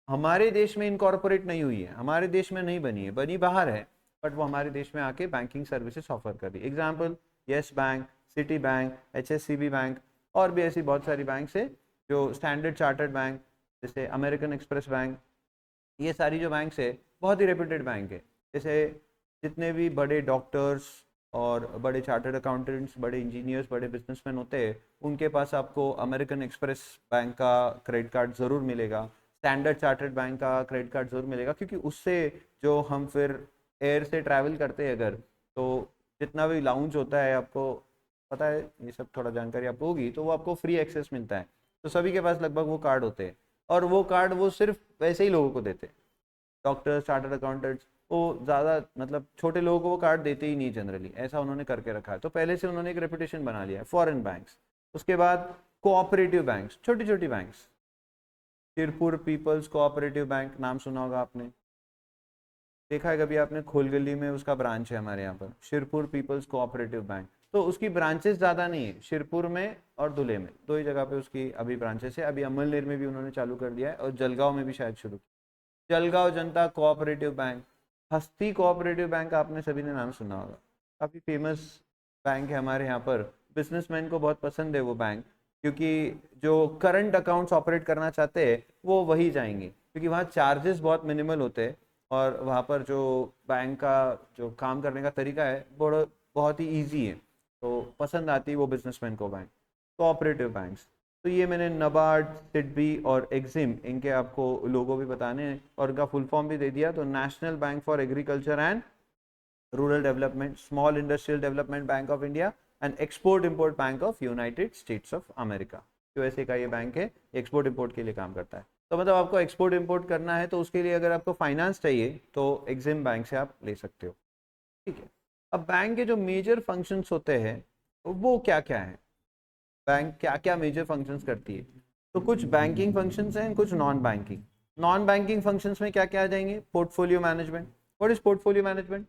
हमारे देश में इनकॉर्पोरेट नहीं हुई है, हमारे देश में नहीं बनी है, बनी बाहर है, बट वो हमारे देश में आके बैंकिंग सर्विसेज ऑफर कर रही है। Example yes bank, Citi bank, HSCB bank, और भी ऐसी बहुत सारी बैंक्स है जो स्टैंडर्ड चार्टर्ड बैंक, जैसे अमेरिकन एक्सप्रेस बैंक, ये सारी जो बैंक्स है बहुत ही रेप्यूटेड बैंक है। जैसे जितने भी बड़े डॉक्टर्स और बड़े चार्टर्ड अकाउंटेंट्स, बड़े इंजीनियर्स, बड़े बिजनेसमैन होते हैं, उनके पास आपको अमेरिकन एक्सप्रेस बैंक का क्रेडिट कार्ड ज़रूर मिलेगा, स्टैंडर्ड चार्टर्ड बैंक का क्रेडिट कार्ड ज़रूर मिलेगा, क्योंकि उससे जो हम फिर एयर से ट्रैवल करते हैं अगर, तो जितना भी लाउंज होता है आपको पता है, ये सब थोड़ा जानकारी आपको होगी, तो वो आपको फ्री एक्सेस मिलता है। तो सभी के पास लगभग वो कार्ड होते हैं, और वो कार्ड वो सिर्फ वैसे ही लोगों को देते हैं। डॉक्टर्स, चार्टर्ड अकाउंटेंट्स, वो ज़्यादा मतलब छोटे लोगों को वो कार्ड देते ही नहीं जनरली, ऐसा उन्होंने करके रखा है। तो पहले से उन्होंने एक रेपुटेशन बना लिया है। फॉरेन बैंक्स, उसके बाद कोऑपरेटिव बैंक्स, छोटी छोटी banks, Shirpur people's cooperative bank नाम सुना होगा आपने, देखा है कभी आपने, खोलगली में उसका ब्रांच है हमारे यहाँ पर, शिरपुर पीपल्स कोऑपरेटिव बैंक। तो उसकी ब्रांचेस ज़्यादा नहीं है, शिरपुर में और धुले में, दो ही जगह पे उसकी अभी ब्रांचेस है। अभी अमलनेर में भी उन्होंने चालू कर दिया है, और जलगांव में भी शायद शुरू किया। जलगांव जनता कोऑपरेटिव बैंक, हस्ती कोऑपरेटिव बैंक आपने सभी ने नाम सुना होगा, काफ़ी फेमस बैंक है हमारे यहाँ पर। बिजनेसमैन को बहुत पसंद है वो बैंक, क्योंकि जो करंट अकाउंट्स ऑपरेट करना चाहते हैं वो वही जाएंगे, क्योंकि वहाँ चार्जेस बहुत मिनिमल होते हैं, और वहाँ पर जो बैंक का जो काम करने का तरीका है बहुत ही इजी है, तो पसंद आती है वो बिजनेसमैन को बैंक। कोऑपरेटिव बैंक्स, तो ये मैंने नबार्ड, सिडबी और एग्जिम, इनके आपको लोगो भी बताने हैं और इनका फुल फॉर्म भी दे दिया। तो national bank for agriculture and rural development, small industrial development bank of India and export import bank of United states of America. USA का ये बैंक है, एक्सपोर्ट इम्पोर्ट के लिए काम करता है। तो मतलब आपको एक्सपोर्ट इम्पोर्ट करना है, तो उसके लिए अगर आपको फाइनेंस चाहिए तो एग्जिम बैंक से आप ले सकते हो, ठीक है। अब बैंक के जो मेजर फंक्शंस होते हैं वो क्या क्या है, बैंक क्या क्या मेजर फंक्शंस करती है। तो कुछ बैंकिंग फंक्शंस हैं, कुछ non banking. Non banking functions में क्या क्या आ जाएंगे, portfolio management. What is portfolio management?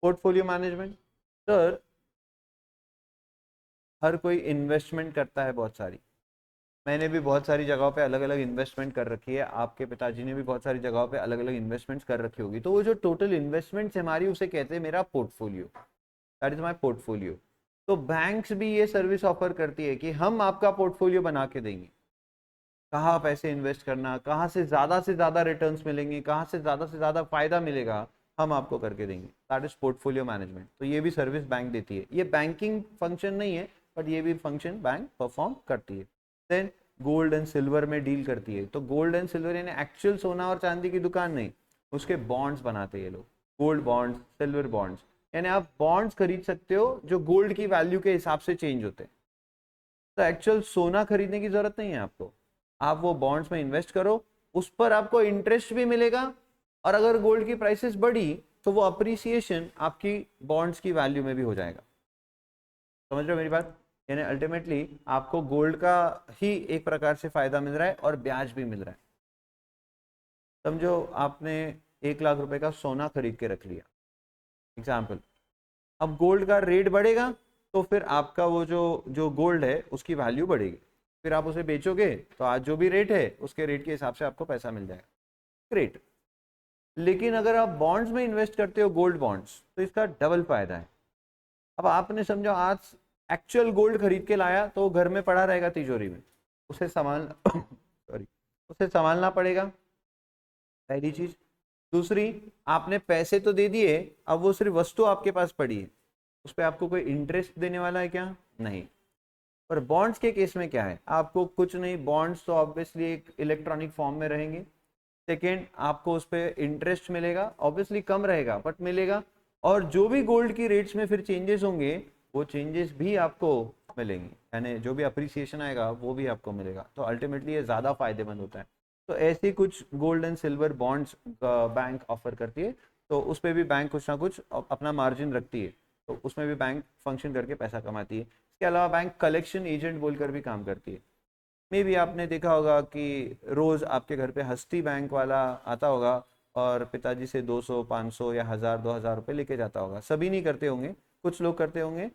Portfolio management, sir हर कोई इन्वेस्टमेंट करता है बहुत सारी, मैंने भी बहुत सारी जगहों पे अलग अलग इन्वेस्टमेंट कर रखी है, आपके पिताजी ने भी बहुत सारी जगहों पे अलग अलग इन्वेस्टमेंट्स कर रखी होगी। तो वो जो टोटल इन्वेस्टमेंट्स हमारी, उसे कहते हैं मेरा portfolio, that is my portfolio. तो बैंक्स भी ये सर्विस ऑफर करती है कि हम आपका पोर्टफोलियो बना के देंगे, कहाँ पैसे इन्वेस्ट करना, कहाँ से ज़्यादा रिटर्न्स मिलेंगे, कहाँ से ज़्यादा फायदा मिलेगा, हम आपको करके देंगे, दैट इज पोर्टफोलियो मैनेजमेंट। तो ये भी सर्विस बैंक देती है, ये बैंकिंग फंक्शन नहीं है, बट ये भी फंक्शन बैंक परफॉर्म करती है। देन गोल्ड एंड सिल्वर में डील करती है। तो गोल्ड एंड सिल्वर यानी एक्चुअल सोना और चांदी की दुकान नहीं, उसके बॉन्ड्स बनाते हैं ये लोग, गोल्ड बॉन्ड्स, सिल्वर बॉन्ड्स, यानी आप बॉन्ड्स खरीद सकते हो जो गोल्ड की वैल्यू के हिसाब से चेंज होते हैं। तो एक्चुअल सोना खरीदने की जरूरत नहीं है आपको, आप वो बॉन्ड्स में इन्वेस्ट करो, उस पर आपको इंटरेस्ट भी मिलेगा, और अगर गोल्ड की प्राइसेस बढ़ी तो वो अप्रिसिएशन आपकी बॉन्ड्स की वैल्यू में भी हो जाएगा। समझ रहे हो मेरी बात? यानी अल्टीमेटली आपको गोल्ड का ही एक प्रकार से फायदा मिल रहा है और ब्याज भी मिल रहा है। समझो आपने 1 लाख रुपए का सोना खरीद के रख लिया एग्जाम्पल, अब गोल्ड का रेट बढ़ेगा तो फिर आपका वो जो जो गोल्ड है उसकी वैल्यू बढ़ेगी, फिर आप उसे बेचोगे तो आज जो भी रेट है उसके रेट के हिसाब से आपको पैसा मिल जाएगा, ग्रेट। लेकिन अगर आप बॉन्ड्स में इन्वेस्ट करते हो, गोल्ड बॉन्ड्स, तो इसका डबल फायदा है। अब आपने समझो आज एक्चुअल गोल्ड खरीद के लाया तो वो घर में पड़ा रहेगा तिजोरी में, उसे संभाल सॉरी उसे संभालना पड़ेगा, पहली चीज। दूसरी, आपने पैसे तो दे दिए, अब वो सिर्फ वस्तु आपके पास पड़ी है, उस पर आपको कोई इंटरेस्ट देने वाला है क्या? नहीं। पर बॉन्ड्स के केस में क्या है, आपको कुछ नहीं, बॉन्ड्स तो ऑब्वियसली एक इलेक्ट्रॉनिक फॉर्म में रहेंगे। सेकेंड, आपको उस पर इंटरेस्ट मिलेगा, ऑब्वियसली कम रहेगा बट मिलेगा, और जो भी गोल्ड की रेट्स में फिर चेंजेस होंगे वो चेंजेस भी आपको मिलेंगे, यानी जो भी अप्रिसिएशन आएगा वो भी आपको मिलेगा। तो अल्टीमेटली ये ज़्यादा फायदेमंद होता है। तो ऐसे कुछ gold and silver bonds bank offer करती है, तो उस पर भी बैंक कुछ ना कुछ अपना मार्जिन रखती है, तो उसमें भी बैंक फंक्शन करके पैसा कमाती है। इसके अलावा बैंक कलेक्शन एजेंट बोलकर भी काम करती है। मे भी आपने देखा होगा कि रोज़ आपके घर पे हस्ती बैंक वाला आता होगा और पिताजी से 200, 500 या 1000, 2000 रुपये लेके जाता होगा। सभी नहीं करते होंगे, कुछ लोग करते होंगे,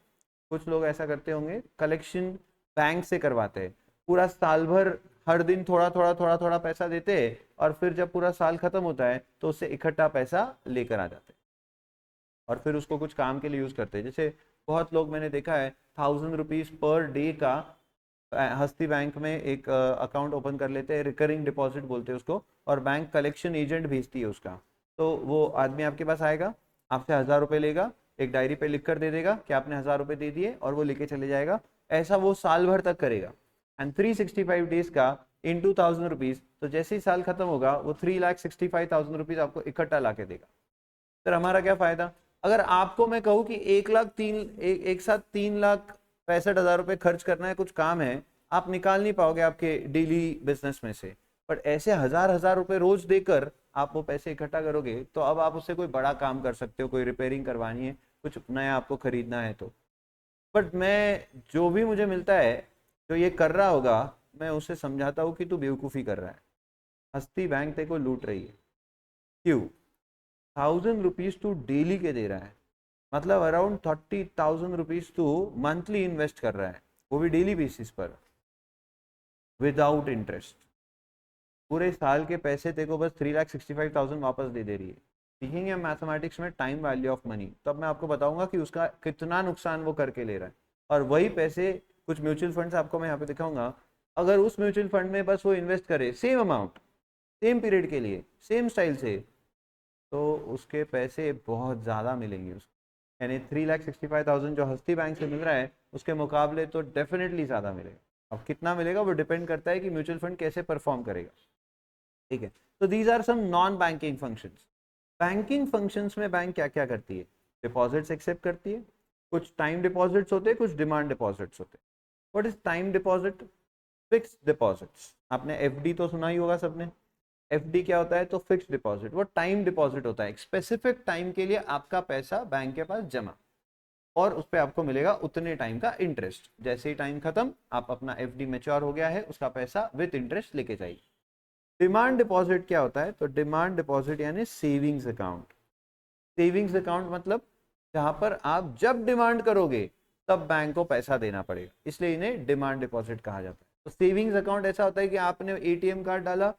कुछ लोग ऐसा करते होंगे, कलेक्शन बैंक से करवाते हैं, पूरा साल भर हर दिन थोड़ा थोड़ा थोड़ा थोड़ा पैसा देते हैं, और फिर जब पूरा साल खत्म होता है तो उससे इकट्ठा पैसा लेकर आ जाते हैं, और फिर उसको कुछ काम के लिए यूज़ करते हैं। जैसे बहुत लोग मैंने देखा है 1000 रुपीज़ पर डे का हस्ती बैंक में एक अकाउंट ओपन कर लेते हैं, रिकरिंग डिपॉजिट बोलते हैं उसको, और बैंक कलेक्शन एजेंट भेजती है उसका। तो वो आदमी आपके पास आएगा, आपसे 1000 रुपये लेगा, एक डायरी पे लिख कर दे देगा कि आपने 1000 रुपये दे दिए, और वो लेके चले जाएगा। ऐसा वो साल भर तक करेगा। एंड 365 डेज का इन 2000 रुपीज, तो जैसे ही साल खत्म होगा वो 3,65,000 रुपीज आपको इकट्ठा ला के देगा। सर हमारा क्या फायदा? अगर आपको मैं कहूँ कि 1,63,65,000 रुपये खर्च करना है, कुछ काम है, आप निकाल नहीं पाओगे आपके डेली बिजनेस में से, बट ऐसे हजार हजार रुपए रोज देकर आप वो पैसे इकट्ठा करोगे, तो अब आप उससे कोई बड़ा काम कर सकते हो, कोई रिपेयरिंग करवानी है, कुछ नया आपको खरीदना है तो। बट मैं, जो भी मुझे मिलता है, जो ये कर रहा होगा, मैं उसे समझाता हूँ कि तू बेवकूफ़ी कर रहा है, हस्ती बैंक तेरे को लूट रही है। क्यों? 1000 रुपीज तू डेली के दे रहा है, मतलब अराउंड 30,000 रुपीज तू मंथली इन्वेस्ट कर रहा है, वो भी डेली बेसिस पर, विदाउट इंटरेस्ट। पूरे साल के पैसे तेरे को बस 3,65,000 वापस दे रही है। सीखेंगे हम मैथमेटिक्स में टाइम वैल्यू ऑफ मनी, तब मैं आपको बताऊंगा कि उसका कितना नुकसान वो करके ले रहा है। और वही पैसे, कुछ म्यूचुअल फंड्स आपको मैं यहाँ पे दिखाऊंगा, अगर उस म्यूचुअल फंड में बस वो इन्वेस्ट करे सेम अमाउंट, सेम पीरियड के लिए, सेम स्टाइल से, तो उसके पैसे बहुत ज़्यादा मिलेंगे उसको। यानी 3,65,000 जो हस्ती बैंक से मिल रहा है, उसके मुकाबले तो डेफिनेटली ज़्यादा मिलेगा। अब कितना मिलेगा वो डिपेंड करता है कि म्यूचुअल फंड कैसे परफॉर्म करेगा। ठीक है, तो these are some non banking functions. Banking functions में बैंक क्या क्या करती है? डिपॉजिट्स एक्सेप्ट करती है, कुछ टाइम डिपॉजिट्स होते हैं, कुछ डिमांड डिपॉजिट्स होते हैं। What is time deposit? Fix deposits. आपने एफडी तो सुना ही होगा सबने। एफडी क्या होता है? तो फिक्स डिपॉजिट। वो टाइम डिपॉजिट होता है, एक स्पेसिफिक टाइम के लिए आपका पैसा बैंक के पास जमा, और उस पर आपको मिलेगा उतने टाइम का इंटरेस्ट। जैसे ही टाइम खत्म, आप अपना एफडी मैच्योर हो गया है, उसका पैसा विद इंटरेस्ट लेके जाइए। डिमांड डिपॉजिट क्या होता है? तो डिमांड डिपॉजिट यानी सेविंग्स अकाउंट। सेविंग्स अकाउंट मतलब जहां पर आप जब डिमांड करोगे तब बैंक को पैसा देना पड़ेगा, इसलिए इन्हें डिमांड डिपॉजिट कहा जाता है। तो सेविंग्स अकाउंट ऐसा होता है कि आपने एटीएम कार्ड डाला,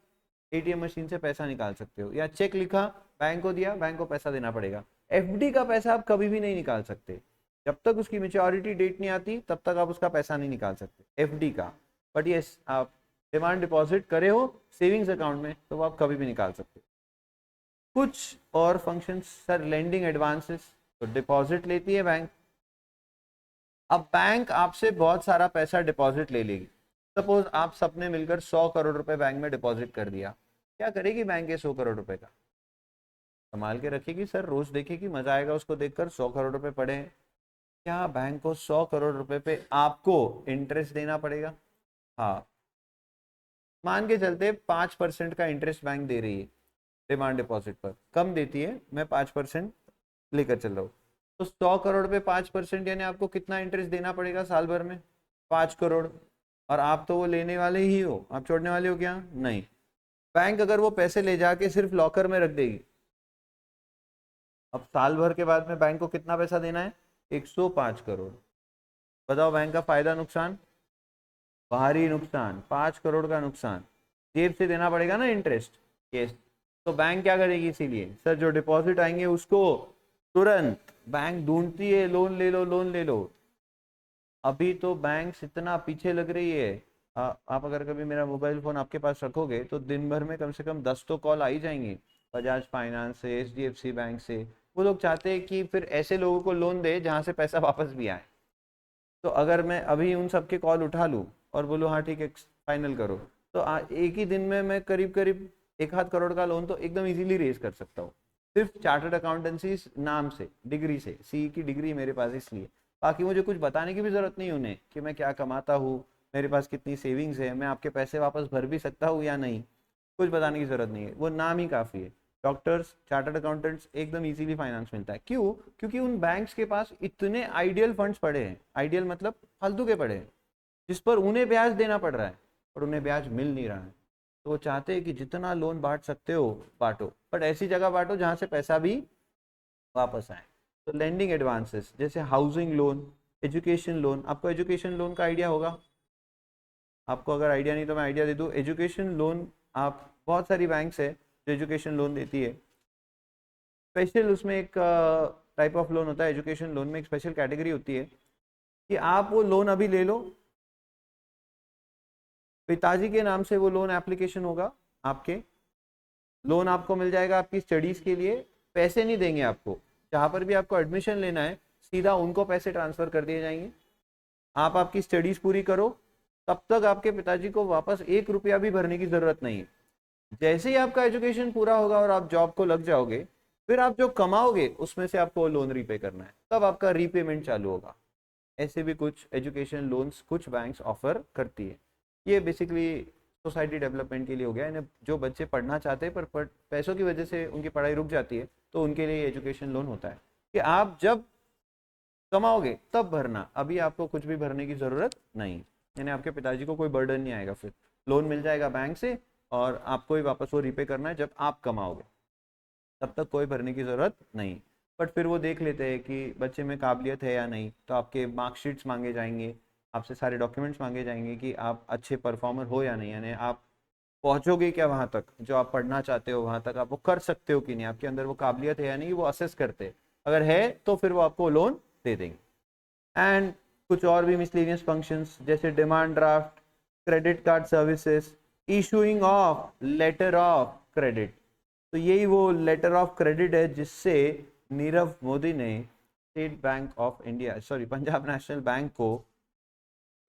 एटीएम मशीन से पैसा निकाल सकते हो, या चेक लिखा, बैंक को दिया, बैंक को पैसा देना पड़ेगा। एफडी का पैसा आप कभी भी नहीं निकाल सकते, जब तक उसकी मेच्योरिटी डेट नहीं आती तब तक आप उसका पैसा नहीं निकाल सकते एफडी का। बट यस, आप डिमांड डिपॉजिट करे हो सेविंग्स अकाउंट में, तो वो आप कभी भी निकाल सकते हो। कुछ और फंक्शंस सर, लेंडिंग एडवांसेस, तो डिपॉजिट लेती है बैंक। अब बैंक आपसे बहुत सारा पैसा डिपॉजिट ले लेगी। सपोज आप सबने मिलकर 100 करोड़ रुपए बैंक में डिपॉजिट कर दिया, क्या करेगी बैंक ये 100 करोड़ रुपए का? संभाल के रखेगी सर, रोज देखेगी, मजा आएगा उसको देखकर, 100 करोड़ रुपए पड़े हैं। क्या बैंक को 100 करोड़ रुपए पे आपको इंटरेस्ट देना पड़ेगा? हाँ, मान के चलते 5% का इंटरेस्ट बैंक दे रही है डिमांड डिपॉजिट पर, कम देती है, मैं 5% लेकर चल रहा हूँ। तो 100 करोड़ पे 5% यानी आपको कितना इंटरेस्ट देना पड़ेगा साल भर में? 5 करोड़। और आप तो वो लेने वाले ही हो, आप छोड़ने वाले हो क्या? नहीं। बैंक अगर वो पैसे ले जाके सिर्फ लॉकर में रख देगी, अब साल भर के बाद में बैंक को कितना पैसा देना है? 105 करोड़। बताओ बैंक का फायदा नुकसान? भारी नुकसान, 5 करोड़ का नुकसान, जेब से देना पड़ेगा ना इंटरेस्ट। यस। तो बैंक क्या करेगी? इसीलिए सर जो डिपॉजिट आएंगे उसको तुरंत बैंक ढूंढती है, लोन ले लो, लोन ले लो। अभी तो बैंक इतना पीछे लग रही है, आप अगर कभी मेरा मोबाइल फोन आपके पास रखोगे तो दिन भर में कम से कम 10 तो कॉल आ ही जाएंगे, बजाज फाइनेंस से, एचडीएफसी बैंक से। वो लोग चाहते हैं कि फिर ऐसे लोगों को लोन दे जहां से पैसा वापस भी आए। तो अगर मैं अभी उन सबके कॉल उठा लूँ और बोलूँ हाँ ठीक है फाइनल करो, तो एक ही दिन में मैं करीब करीब 1 आध करोड़ का लोन तो एकदम इजीली रेज कर सकता हूँ, सिर्फ चार्टर्ड अकाउंटेंसी नाम से, डिग्री से, सी की डिग्री मेरे पास इसलिए। बाकी मुझे कुछ बताने की भी जरूरत नहीं उन्हें कि मैं क्या कमाता हूँ, मेरे पास कितनी सेविंग्स है, मैं आपके पैसे वापस भर भी सकता हूँ या नहीं, कुछ बताने की जरूरत नहीं है, वो नाम ही काफ़ी है। डॉक्टर्स, चार्टर्ड अकाउंटेंट्स, एकदम इजीली फाइनेंस मिलता है। क्यों? क्योंकि उन बैंक्स के पास इतने आइडियल फंड्स पड़े हैं, आइडियल मतलब फालतू के पड़े हैं, जिस पर उन्हें ब्याज देना पड़ रहा है और उन्हें ब्याज मिल नहीं रहा है। तो वो चाहते हैं कि जितना लोन बांट सकते हो बांटो, बट ऐसी जगह बांटो जहां से पैसा भी वापस आए। तो लेंडिंग एडवांसेस जैसे हाउसिंग लोन, एजुकेशन लोन। आपको एजुकेशन लोन का आइडिया होगा, आपको अगर आइडिया नहीं तो मैं आइडिया दे दूँ। एजुकेशन लोन, आप बहुत सारी बैंक्स है जो एजुकेशन लोन देती है। स्पेशल उसमें एक टाइप ऑफ लोन होता है, एजुकेशन लोन में एक स्पेशल कैटेगरी होती है कि आप वो लोन अभी ले लो, पिताजी के नाम से वो लोन एप्लीकेशन होगा, आपके लोन आपको मिल जाएगा आपकी स्टडीज के लिए, पैसे नहीं देंगे आपको, जहाँ पर भी आपको एडमिशन लेना है सीधा उनको पैसे ट्रांसफर कर दिए जाएंगे, आप आपकी स्टडीज पूरी करो, तब तक आपके पिताजी को वापस 1 रुपया भी भरने की जरूरत नहीं है। जैसे ही आपका एजुकेशन पूरा होगा और आप जॉब को लग जाओगे, फिर आप जो कमाओगे उसमें से आपको लोन रीपे करना है, तब आपका रीपेमेंट चालू होगा। ऐसे भी कुछ एजुकेशन लोन्स कुछ बैंक्स ऑफर करती है। ये बेसिकली सोसाइटी डेवलपमेंट के लिए हो गया, यानी जो बच्चे पढ़ना चाहते हैं पर पैसों की वजह से उनकी पढ़ाई रुक जाती है, तो उनके लिए एजुकेशन लोन होता है कि आप जब कमाओगे तब भरना, अभी आपको कुछ भी भरने की ज़रूरत नहीं, यानी आपके पिताजी को कोई बर्डन नहीं आएगा, फिर लोन मिल जाएगा बैंक से और आपको ही वापस वो रीपे करना है जब आप कमाओगे, तब तक कोई भरने की ज़रूरत नहीं। बट फिर वो देख लेते हैं कि बच्चे में काबिलियत है या नहीं, तो आपके मार्कशीट्स मांगे जाएंगे, आपसे सारे डॉक्यूमेंट्स मांगे जाएंगे कि आप अच्छे परफॉर्मर हो या नहीं, यानी आप पहुंचोगे क्या वहाँ तक, जो आप पढ़ना चाहते हो वहाँ तक आप वो कर सकते हो कि नहीं, आपके अंदर वो काबिलियत है या नहीं, वो असेस करते हैं। अगर है तो फिर वो आपको लोन दे देंगे। एंड कुछ और भी मिसलेनियस फंक्शंस जैसे demand draft, credit card services, issuing of letter of credit. तो यही वो लेटर ऑफ क्रेडिट है जिससे नीरव मोदी ने state Bank of India sorry Punjab National Bank को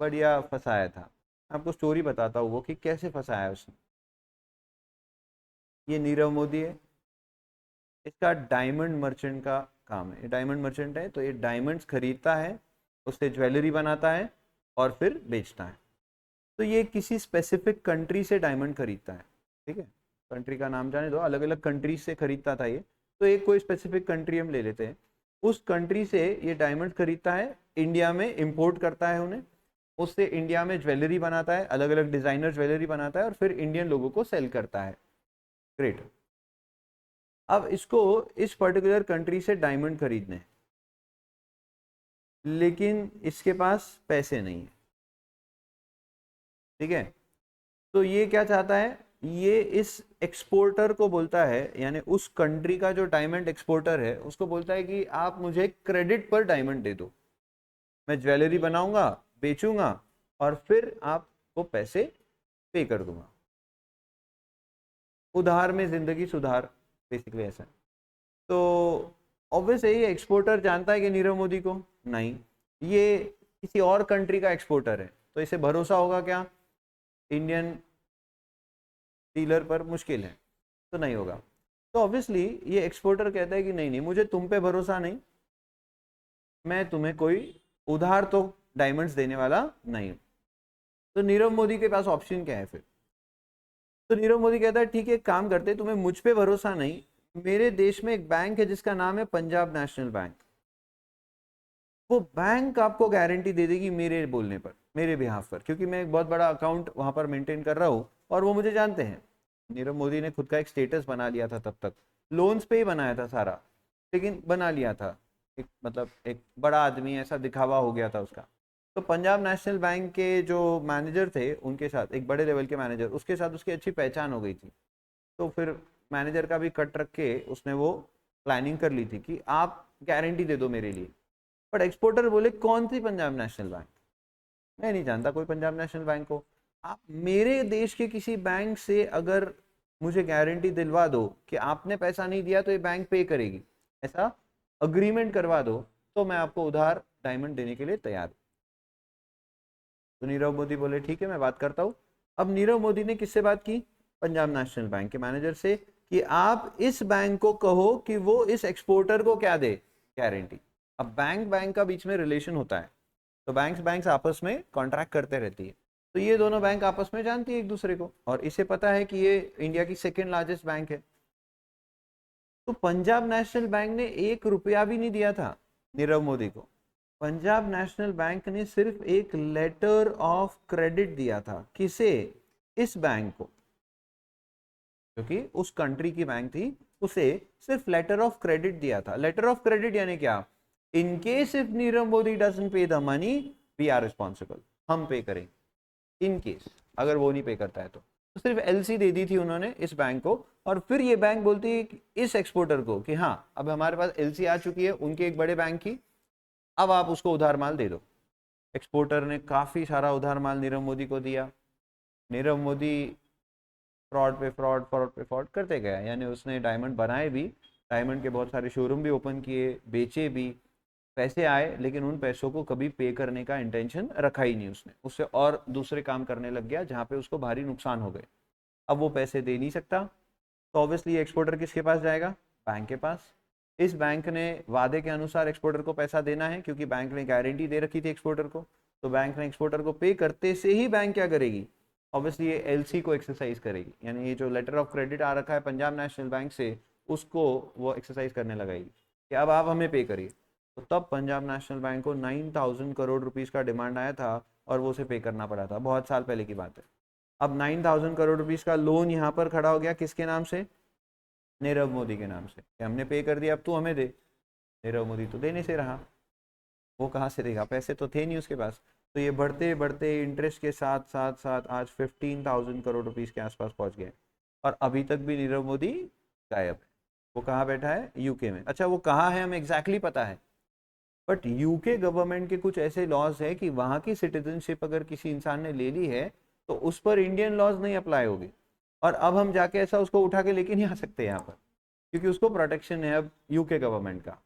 बढ़िया फंसाया था। आपको स्टोरी बताता हूँ वो कि कैसे फंसाया उसने। ये नीरव मोदी है, इसका डायमंड मर्चेंट का काम है, ये डायमंड मर्चेंट है, तो ये डायमंड्स खरीदता है, उससे ज्वेलरी बनाता है और फिर बेचता है। तो ये किसी स्पेसिफिक कंट्री से डायमंड खरीदता है, ठीक है, कंट्री का नाम जाने दो, अलग अलग कंट्री से खरीदता था ये, तो एक कोई स्पेसिफिक कंट्री हम ले लेते हैं, उस कंट्री से ये डायमंड खरीदता है, इंडिया में इंपोर्ट करता है उन्हें, उससे इंडिया में ज्वेलरी बनाता है, अलग अलग डिज़ाइनर ज्वेलरी बनाता है और फिर इंडियन लोगों को सेल करता है। ग्रेट। अब इसको इस पर्टिकुलर कंट्री से डायमंड खरीदने हैं, लेकिन इसके पास पैसे नहीं है, ठीक है, तो ये क्या चाहता है, ये इस एक्सपोर्टर को बोलता है, यानी उस कंट्री का जो डायमंड एक्सपोर्टर है उसको बोलता है कि आप मुझे क्रेडिट पर डायमंड दे दो, मैं ज्वेलरी बनाऊंगा, बेचूंगा और फिर आपको पैसे पे कर दूंगा, उधार में जिंदगी सुधार, बेसिकली ऐसा। तो ऑब्वियस है ये एक्सपोर्टर जानता है कि नीरव मोदी को, नहीं, ये किसी और कंट्री का एक्सपोर्टर है, तो इसे भरोसा होगा क्या इंडियन डीलर पर, मुश्किल है, तो नहीं होगा। तो ऑब्वियसली ये एक्सपोर्टर कहता है कि नहीं नहीं मुझे तुम पे भरोसा नहीं, मैं तुम्हें कोई उधार तो डायमंड्स देने वाला नहीं। तो नीरव मोदी के पास ऑप्शन क्या है फिर, तो नीरव मोदी कहता है ठीक है काम करते, तुम्हें मुझ पे भरोसा नहीं, मेरे देश में एक बैंक है जिसका नाम है पंजाब नेशनल बैंक, वो बैंक आपको गारंटी दे देगी मेरे बोलने पर, मेरे बिहाफ पर, क्योंकि मैं एक बहुत बड़ा अकाउंट वहां पर मेंटेन कर रहा हूँ और वो मुझे जानते हैं। नीरव मोदी ने खुद का एक स्टेटस बना लिया था, तब तक लोन्स पे ही बनाया था सारा, लेकिन बना लिया था, एक मतलब एक बड़ा आदमी ऐसा दिखावा हो गया था उसका। तो पंजाब नेशनल बैंक के जो मैनेजर थे उनके साथ, एक बड़े लेवल के मैनेजर, उसके साथ उसकी अच्छी पहचान हो गई थी, तो फिर मैनेजर का भी कट रख के उसने वो प्लानिंग कर ली थी कि आप गारंटी दे दो मेरे लिए। बट एक्सपोर्टर बोले कौन सी पंजाब नेशनल बैंक, मैं नहीं जानता कोई पंजाब नेशनल बैंक को, आप मेरे देश के किसी बैंक से अगर मुझे गारंटी दिलवा दो कि आपने पैसा नहीं दिया तो ये बैंक पे करेगी, ऐसा अग्रीमेंट करवा दो, तो मैं आपको उधार डायमंड देने के लिए तैयार हूँ। तो नीरव मोदी बोले ठीक है मैं बात करता हूँ। अब नीरव मोदी ने किससे बात की, पंजाब नेशनल बैंक के मैनेजर से, कि आप इस बैंक को कहो कि वो इस एक्सपोर्टर को क्या दे, गारंटी। अब बैंक बैंक का बीच में रिलेशन होता है, तो बैंक्स आपस में कॉन्ट्रैक्ट करते रहती है, तो ये दोनों बैंक आपस में जानती है एक दूसरे को, और इसे पता है कि ये इंडिया की सेकेंड लार्जेस्ट बैंक है। तो पंजाब नेशनल बैंक ने 1 रुपया भी नहीं दिया था नीरव मोदी को, पंजाब नेशनल बैंक ने सिर्फ एक लेटर ऑफ क्रेडिट दिया था, किसे, इस बैंक को, क्योंकि उस कंट्री की बैंक थी, उसे सिर्फ लेटर ऑफ क्रेडिट दिया था। लेटर ऑफ क्रेडिट यानी क्या, in case if Nirav Modi doesn't pay the money we are responsible, हम पे करेंगे इन केस अगर वो नहीं पे करता है तो सिर्फ एलसी दे दी थी उन्होंने इस बैंक को, और फिर ये बैंक बोलती है इस एक्सपोर्टर को कि हाँ अब हमारे पास एलसी आ चुकी है उनके एक बड़े बैंक की, अब आप उसको उधार माल दे दो। एक्सपोर्टर ने काफी सारा उधार माल नीरव मोदी को दिया, नीरव मोदी फ्रॉड पे फ्रॉड, फ्रॉड पे फ्रॉड करते गया, यानी उसने डायमंड बनाए भी, डायमंड के बहुत सारे शोरूम भी ओपन किए, बेचे भी, पैसे आए, लेकिन उन पैसों को कभी पे करने का इंटेंशन रखा ही नहीं उसने, उससे और दूसरे काम करने लग गया जहाँ पे उसको भारी नुकसान हो गए। अब वो पैसे दे नहीं सकता, तो ऑब्वियसली एक्सपोर्टर किसके पास जाएगा? बैंक के पास। इस बैंक ने वादे के अनुसार एक्सपोर्टर को पैसा देना है, क्योंकि बैंक ने गारंटी दे रखी थी एक्सपोर्टर को, तो बैंक ने एक्सपोर्टर को पे करते से ही बैंक क्या करेगी? ऑब्वियसली ये एलसी को एक्सरसाइज करेगी, यानी ये जो लेटर ऑफ क्रेडिट आ रखा है पंजाब नेशनल बैंक से, उसको वो एक्सरसाइज करने लगाएगी कि अब आप हमें पे करिए। तो तब पंजाब नेशनल बैंक को 9,000 करोड़ रुपीस का डिमांड आया था और वो उसे पे करना पड़ा था, बहुत साल पहले की बात है। अब 9,000 करोड़ रुपीस का लोन यहाँ पर खड़ा हो गया, किसके नाम से? नीरव मोदी के नाम से, कि हमने पे कर दिया, अब तू हमें दे। नीरव मोदी तो देने से रहा, वो कहाँ से देगा, पैसे तो थे नहीं उसके पास। तो ये बढ़ते बढ़ते इंटरेस्ट के साथ साथ साथ आज 15,000 करोड़ रुपीस के आसपास पहुंच गए, और अभी तक भी नीरव मोदी गायब है। वो कहाँ बैठा है? यूके में। अच्छा, वो कहाँ है हमें एग्जैक्टली पता है, बट यूके गवर्नमेंट के कुछ ऐसे लॉज है कि वहाँ की सिटीजनशिप अगर किसी इंसान ने ले ली है तो उस पर इंडियन लॉज नहीं अप्लाई होगी, और अब हम जाके ऐसा उसको उठा के लेके नहीं आ सकते यहाँ पर, क्योंकि उसको प्रोटेक्शन है अब यूके गवर्नमेंट का।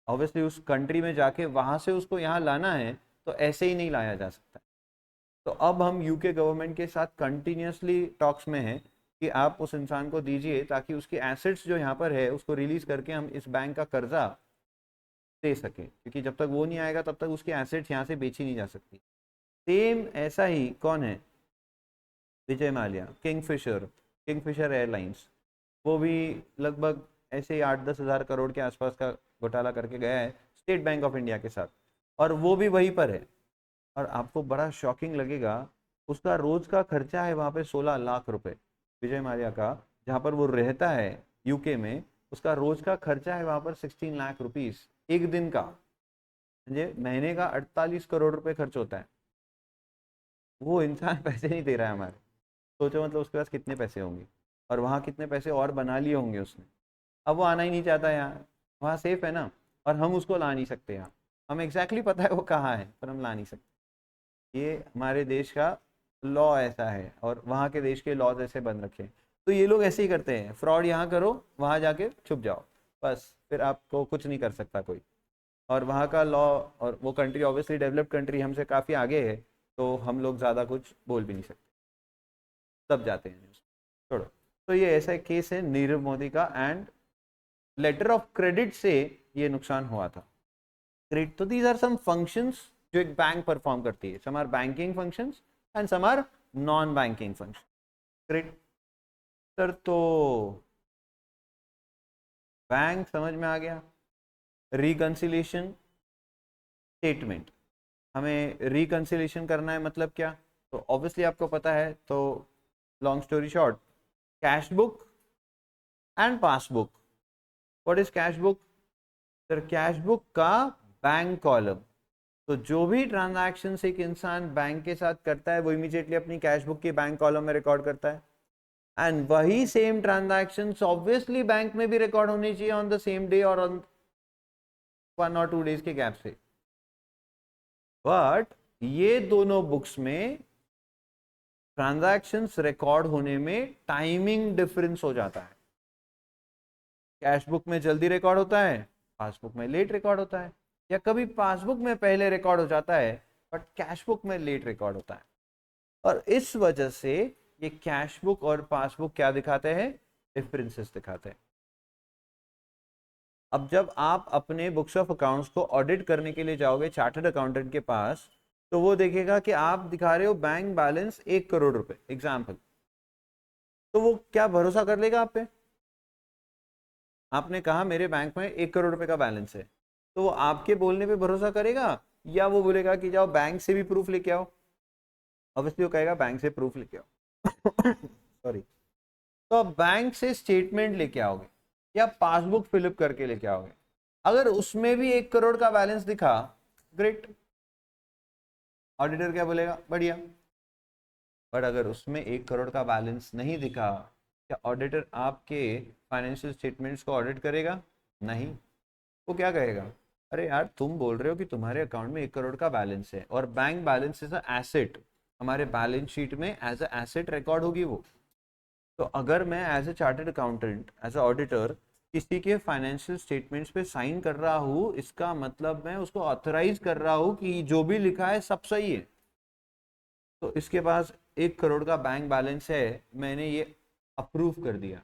ऑब्वियसली उस कंट्री में जाके वहाँ से उसको यहाँ लाना है तो ऐसे ही नहीं लाया जा सकता। तो अब हम यूके गवर्नमेंट के साथ कंटिन्यूसली टॉक्स में हैं कि आप उस इंसान को दीजिए, ताकि उसकी एसेट्स जो यहाँ पर है उसको रिलीज करके हम इस बैंक का कर्जा दे सकें, क्योंकि जब तक वो नहीं आएगा तब तक उसकी एसेट्स यहाँ से बेची नहीं जा सकती। सेम ऐसा ही कौन है? Vijay Mallya, Kingfisher, Kingfisher airlines, वो भी लगभग ऐसे ही 8-10 हज़ार करोड़ के आसपास का घोटाला करके गया है स्टेट बैंक ऑफ इंडिया के साथ, और वो भी वहीं पर है। और आपको बड़ा शॉकिंग लगेगा, उसका रोज का खर्चा है वहाँ पे 16 लाख रुपए, विजय माल्या का, जहाँ पर वो रहता है यूके में, उसका रोज का खर्चा है वहाँ पर 16 लाख रुपीस एक दिन का, म्हणजे महीने का 48 करोड़ रुपए खर्च होता है। वो इंसान पैसे नहीं दे रहा है हमारे, सोचो मतलब उसके पास कितने पैसे होंगे, और वहाँ कितने पैसे और बना लिए होंगे उसने। अब वो आना ही नहीं चाहता यहाँ, वहाँ सेफ है ना, और हम उसको ला नहीं सकते यहाँ, हमें एग्जैक्टली पता है वो कहाँ है पर हम ला नहीं सकते। ये हमारे देश का लॉ ऐसा है, और वहाँ के देश के लॉज ऐसे बन रखे हैं। तो ये लोग ऐसे ही करते हैं, फ्रॉड यहाँ करो, वहाँ जाके छुप जाओ, बस फिर आपको कुछ नहीं कर सकता कोई। और वहाँ का लॉ, और वो कंट्री ऑब्वियसली डेवलप्ड कंट्री हमसे काफ़ी आगे है, तो हम लोग ज़्यादा कुछ बोल भी नहीं सकते, तब जाते हैं न्यूज़। छोड़ो। तो ये ऐसा एक केस है नीरव मोदी का, एंड लेटर ऑफ क्रेडिट से ये नुकसान हुआ था। ग्रेट। तो दीज आर सम फंक्शंस जो एक बैंक परफॉर्म करती है, some are banking functions and some are non banking function. Great sir, तो बैंक समझ में आ गया। रिकंसिलिएशन स्टेटमेंट, हमें रिकंसिलिएशन करना है, मतलब क्या? तो ऑब्वियसली आपको पता है, तो long story short, cash book and passbook. What is cash book? Sir cash book का बैंक कॉलम, तो जो भी ट्रांजैक्शन एक इंसान बैंक के साथ करता है वो इमीडिएटली अपनी कैश बुक के बैंक कॉलम में रिकॉर्ड करता है, एंड वही सेम ट्रांजैक्शंस ऑब्वियसली बैंक में भी रिकॉर्ड होनी चाहिए ऑन द सेम डे और ऑन 1 और 2 डेज के गैप से। बट ये दोनों बुक्स में ट्रांजैक्शंस रिकॉर्ड होने में टाइमिंग डिफरेंस हो जाता है। कैश बुक में जल्दी रिकॉर्ड होता है, पासबुक में लेट रिकॉर्ड होता है, या कभी पासबुक में पहले रिकॉर्ड हो जाता है बट कैश बुक में लेट रिकॉर्ड होता है। और इस वजह से ये कैश बुक और पासबुक क्या दिखाते हैं? डिफरेंसेस दिखाते हैं। अब जब आप अपने बुक्स ऑफ अकाउंट्स को ऑडिट करने के लिए जाओगे चार्टर्ड अकाउंटेंट के पास, तो वो देखेगा कि आप दिखा रहे हो बैंक बैलेंस 1 करोड़ रुपए एग्जाम्पल, तो वो क्या भरोसा कर लेगा आप पे? आपने कहा मेरे बैंक में 1 करोड़ रुपए का बैलेंस है, तो वो आपके बोलने पे भरोसा करेगा, या वो बोलेगा कि जाओ बैंक से भी प्रूफ लेके आओ? ऑब्वियसली वो कहेगा बैंक से प्रूफ लेके आओ। सॉरी। तो आप बैंक से स्टेटमेंट लेके आओगे या पासबुक फिलअप करके लेके आओगे, अगर उसमें भी 1 करोड़ का बैलेंस दिखा, ग्रेट, ऑडिटर क्या बोलेगा? बढ़िया। बट अगर उसमें 1 करोड़ का बैलेंस नहीं दिखा, क्या ऑडिटर आपके फाइनेंशियल स्टेटमेंट्स को ऑडिट करेगा? नहीं। वो क्या कहेगा? अरे यार तुम बोल रहे हो कि तुम्हारे अकाउंट में 1 करोड़ का बैलेंस है और bank balance is a asset, हमारे बैलेंस शीट में एज अ एसेट रिकॉर्ड होगी वो। तो अगर मैं as a chartered accountant, as a auditor किसी के फाइनेंशियल स्टेटमेंट्स पे साइन कर रहा हूँ, इसका मतलब मैं उसको ऑथराइज कर रहा हूँ कि जो भी लिखा है सब सही है। तो इसके पास 1 करोड़ का बैंक बैलेंस है, मैंने ये अप्रूव कर दिया,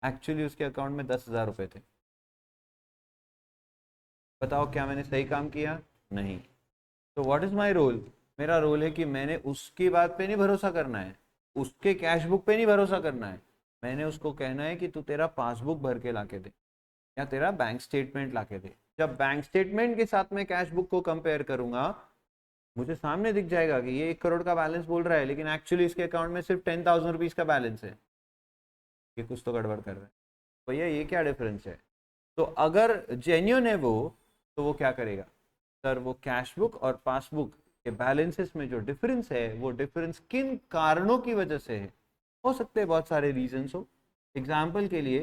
एक्चुअली उसके अकाउंट में 10,000 रुपए थे। बताओ क्या मैंने सही काम किया? नहीं। तो व्हाट इज माय रोल? मेरा रोल है कि मैंने उसकी बात पे नहीं भरोसा करना है, उसके कैश बुक पे नहीं भरोसा करना है। मैंने उसको कहना है कि तू तेरा पासबुक भर के लाके दे या तेरा बैंक स्टेटमेंट लाके दे। जब बैंक स्टेटमेंट के साथ में कैश बुक को कंपेयर करूंगा, मुझे सामने दिख जाएगा कि ये 1 करोड़ का बैलेंस बोल रहा है, लेकिन एक्चुअली इसके अकाउंट में सिर्फ 10,000 रुपीज का बैलेंस है। ये कुछ तो गड़बड़ कर रहा है भैया, ये क्या डिफरेंस है? तो अगर जेन्युइन है वो, तो वो क्या करेगा सर, वो कैश बुक और पासबुक के बैलेंसेस में जो डिफरेंस है, वो डिफरेंस किन कारणों की वजह से है? हो सकते हैं बहुत सारे रीजंस हो। एग्जाम्पल के लिए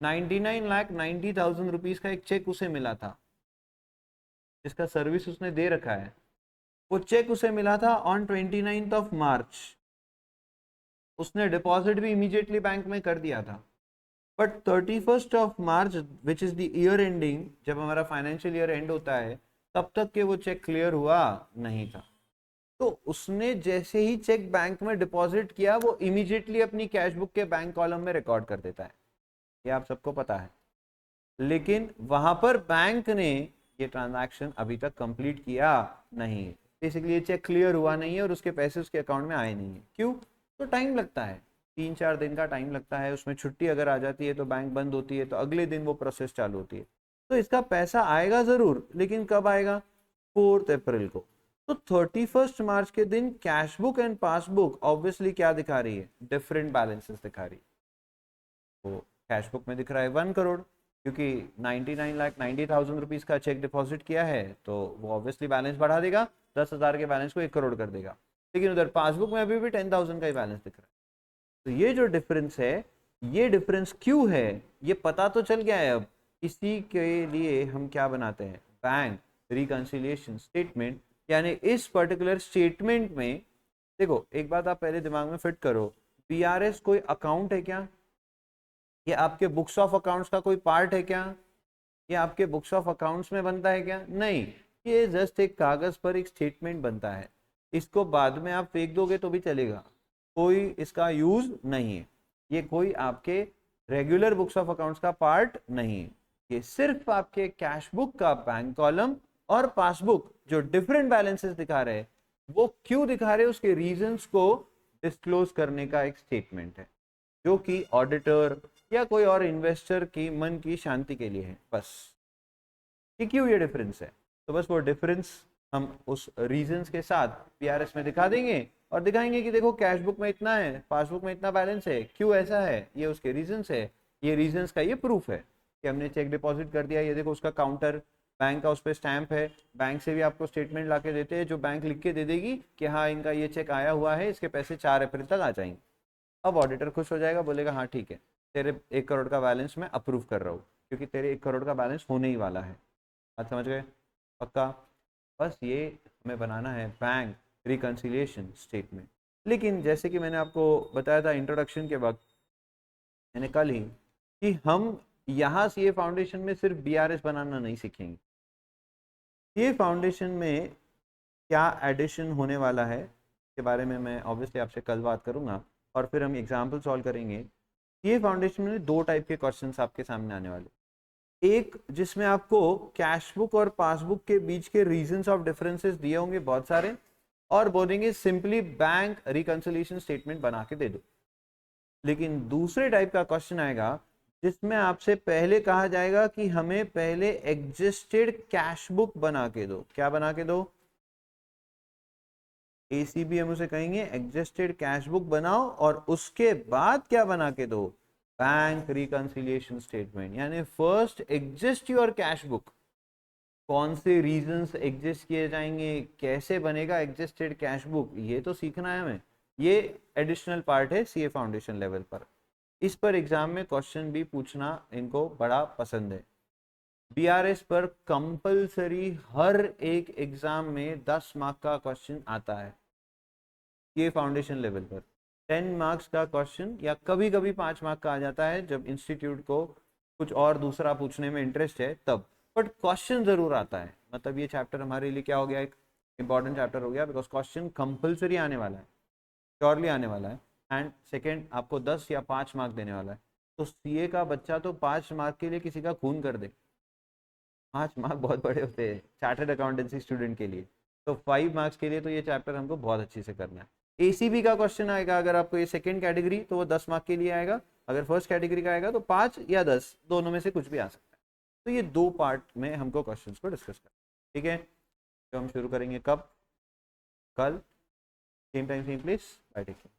99,90,000 रुपीज का एक चेक उसे मिला था, जिसका सर्विस उसने दे रखा है। वो चेक उसे मिला था ऑन 29 मार्च। उसने डिपॉजिट भी इमीडिएटली बैंक में कर दिया था, but 31 March which is the year ending, जब हमारा फाइनेंशियल ईयर एंड होता है, तब तक के वो चेक क्लियर हुआ नहीं था। तो उसने जैसे ही चेक बैंक में डिपॉजिट किया, वो इमीडिएटली अपनी कैश बुक के बैंक कॉलम में रिकॉर्ड कर देता है, ये आप सबको पता है। लेकिन वहां पर बैंक ने ये ट्रांजैक्शन अभी तक कंप्लीट किया नहीं है, बेसिकली ये चेक क्लियर हुआ नहीं है और उसके पैसे उसके अकाउंट में आए नहीं है। क्यों? तो टाइम लगता है, 3-4 दिन का टाइम लगता है। उसमें छुट्टी अगर आ जाती है तो बैंक बंद होती है, तो अगले दिन वो प्रोसेस चालू होती है। तो इसका पैसा आएगा जरूर, लेकिन कब आएगा? 4 अप्रैल को। तो 31 मार्च के दिन cash book and passbook obviously क्या दिखा रही है? डिफरेंट बैलेंसेस दिखा रही है। तो कैश बुक में दिख रहा है 1 करोड़, क्योंकि 99,90,000 रुपीज का चेक डिपॉजिट किया है, तो वो ऑब्वियसली बैलेंस बढ़ा देगा, 10,000 के बैलेंस को 1 करोड़ कर देगा। लेकिन उधर पासबुक में अभी भी 10,000 का ही बैलेंस दिख रहा है। तो ये जो डिफरेंस है, ये डिफरेंस क्यों है, ये पता तो चल गया है। अब इसी के लिए हम क्या बनाते हैं? Bank reconciliation statement. यानी इस पर्टिकुलर स्टेटमेंट में देखो, एक बात आप पहले दिमाग में फिट करो, बीआरएस कोई अकाउंट है क्या? ये आपके बुक्स ऑफ अकाउंट्स का कोई पार्ट है क्या? ये आपके बुक्स ऑफ अकाउंट्स में बनता है क्या? नहीं, ये जस्ट एक कागज पर एक स्टेटमेंट बनता है। इसको बाद में आप फेंक दोगे तो भी चलेगा, कोई इसका यूज नहीं है। ये कोई आपके रेगुलर बुक्स ऑफ अकाउंट्स का पार्ट नहीं है। ये सिर्फ आपके कैश बुक का बैंक कॉलम और पासबुक जो डिफरेंट बैलेंसेस दिखा रहे हैं, वो क्यों दिखा रहे हैं, उसके रीजंस को डिस्क्लोज करने का एक स्टेटमेंट है, जो कि ऑडिटर या कोई और इन्वेस्टर की मन की शांति के लिए है बस। कि क्यों ये डिफरेंस है, तो बस वो डिफरेंस हम उस रीजंस के साथ पीआरएस में दिखा देंगे और दिखाएंगे कि देखो कैश बुक में इतना है, पासबुक में इतना बैलेंस है, क्यों ऐसा है, ये उसके रीजंस है। ये रीजंस का ये प्रूफ है कि हमने चेक डिपॉजिट कर दिया। ये देखो उसका काउंटर बैंक का उस पर स्टैंप है। बैंक से भी आपको स्टेटमेंट ला के देते हैं, जो बैंक लिख के दे देगी कि हाँ इनका ये चेक आया हुआ है, इसके पैसे 4 अप्रैल तक आ जाएंगे। अब ऑडिटर खुश हो जाएगा, बोलेगा हाँ ठीक है, तेरे 1 करोड़ का बैलेंस मैं अप्रूव कर रहा हूँ, क्योंकि तेरे 1 करोड़ का बैलेंस होने ही वाला है। बात समझ गए? पक्का? बस ये हमें बनाना है बैंक रिकंसिलिएशन स्टेटमेंट। लेकिन जैसे कि मैंने आपको बताया था इंट्रोडक्शन के वक्त, मैंने कल ही, कि हम यहाँ सीए फाउंडेशन में सिर्फ बीआरएस बनाना नहीं सीखेंगे। सीए फाउंडेशन में क्या एडिशन होने वाला है के बारे में मैं ऑब्वियसली आपसे कल बात करूंगा, और फिर हम एग्जाम्पल सॉल्व करेंगे। सीए फाउंडेशन में 2 टाइप के क्वेश्चंस आपके सामने आने वाले। एक जिसमें आपको कैश बुक और पासबुक के बीच के रीजंस ऑफ डिफरेंसेस दिए होंगे बहुत सारे, और बोलेंगे सिंपली बैंक रिकंसिलिएशन स्टेटमेंट बना के दे दो। लेकिन दूसरे टाइप का क्वेश्चन आएगा जिसमें आपसे पहले कहा जाएगा कि हमें पहले एग्जिस्टेड कैश बुक बना के दो। क्या बना के दो? एसीबी हम उसे कहेंगे, एग्जिस्टेड कैश बुक बनाओ, और उसके बाद क्या बना के दो? Bank reconciliation statement. यानी first exist your cash book, कौन से रीजंस एग्जिस्ट किए जाएंगे, कैसे बनेगा एग्जिस्टेड कैश बुक, ये तो सीखना है हमें। ये एडिशनल पार्ट है सीए फाउंडेशन लेवल पर। इस पर एग्जाम में क्वेश्चन भी पूछना इनको बड़ा पसंद है। बीआरएस पर कंपलसरी हर एक एग्जाम में 10 मार्क का क्वेश्चन आता है, ये फाउंडेशन लेवल पर 10 मार्क्स का क्वेश्चन, या कभी कभी 5 मार्क का आ जाता है जब इंस्टीट्यूट को कुछ और दूसरा पूछने में इंटरेस्ट है तब, बट क्वेश्चन जरूर आता है। मतलब ये चैप्टर हमारे लिए क्या हो गया, एक इंपॉर्टेंट चैप्टर हो गया, बिकॉज क्वेश्चन कंपलसरी आने वाला है, श्योरली आने वाला है। एंड सेकेंड, आपको 10 या 5 मार्क देने वाला है। तो सीए का बच्चा तो 5 मार्क के लिए किसी का खून कर दे, 5 मार्क बहुत बड़े होते हैं चार्टर्ड अकाउंटेंसी स्टूडेंट के लिए। तो 5 मार्क्स के लिए तो ये चैप्टर हमको बहुत अच्छे से करना है। एसीबी का क्वेश्चन आएगा अगर आपको ये सेकंड कैटेगरी, तो वो 10 मार्क के लिए आएगा। अगर फर्स्ट कैटेगरी का आएगा तो 5 या 10 दोनों में से कुछ भी आ सकता है। तो ये 2 पार्ट में हमको क्वेश्चंस को डिस्कस करना है, ठीक है। तो हम शुरू करेंगे कब? कल, same time same place, bye take care.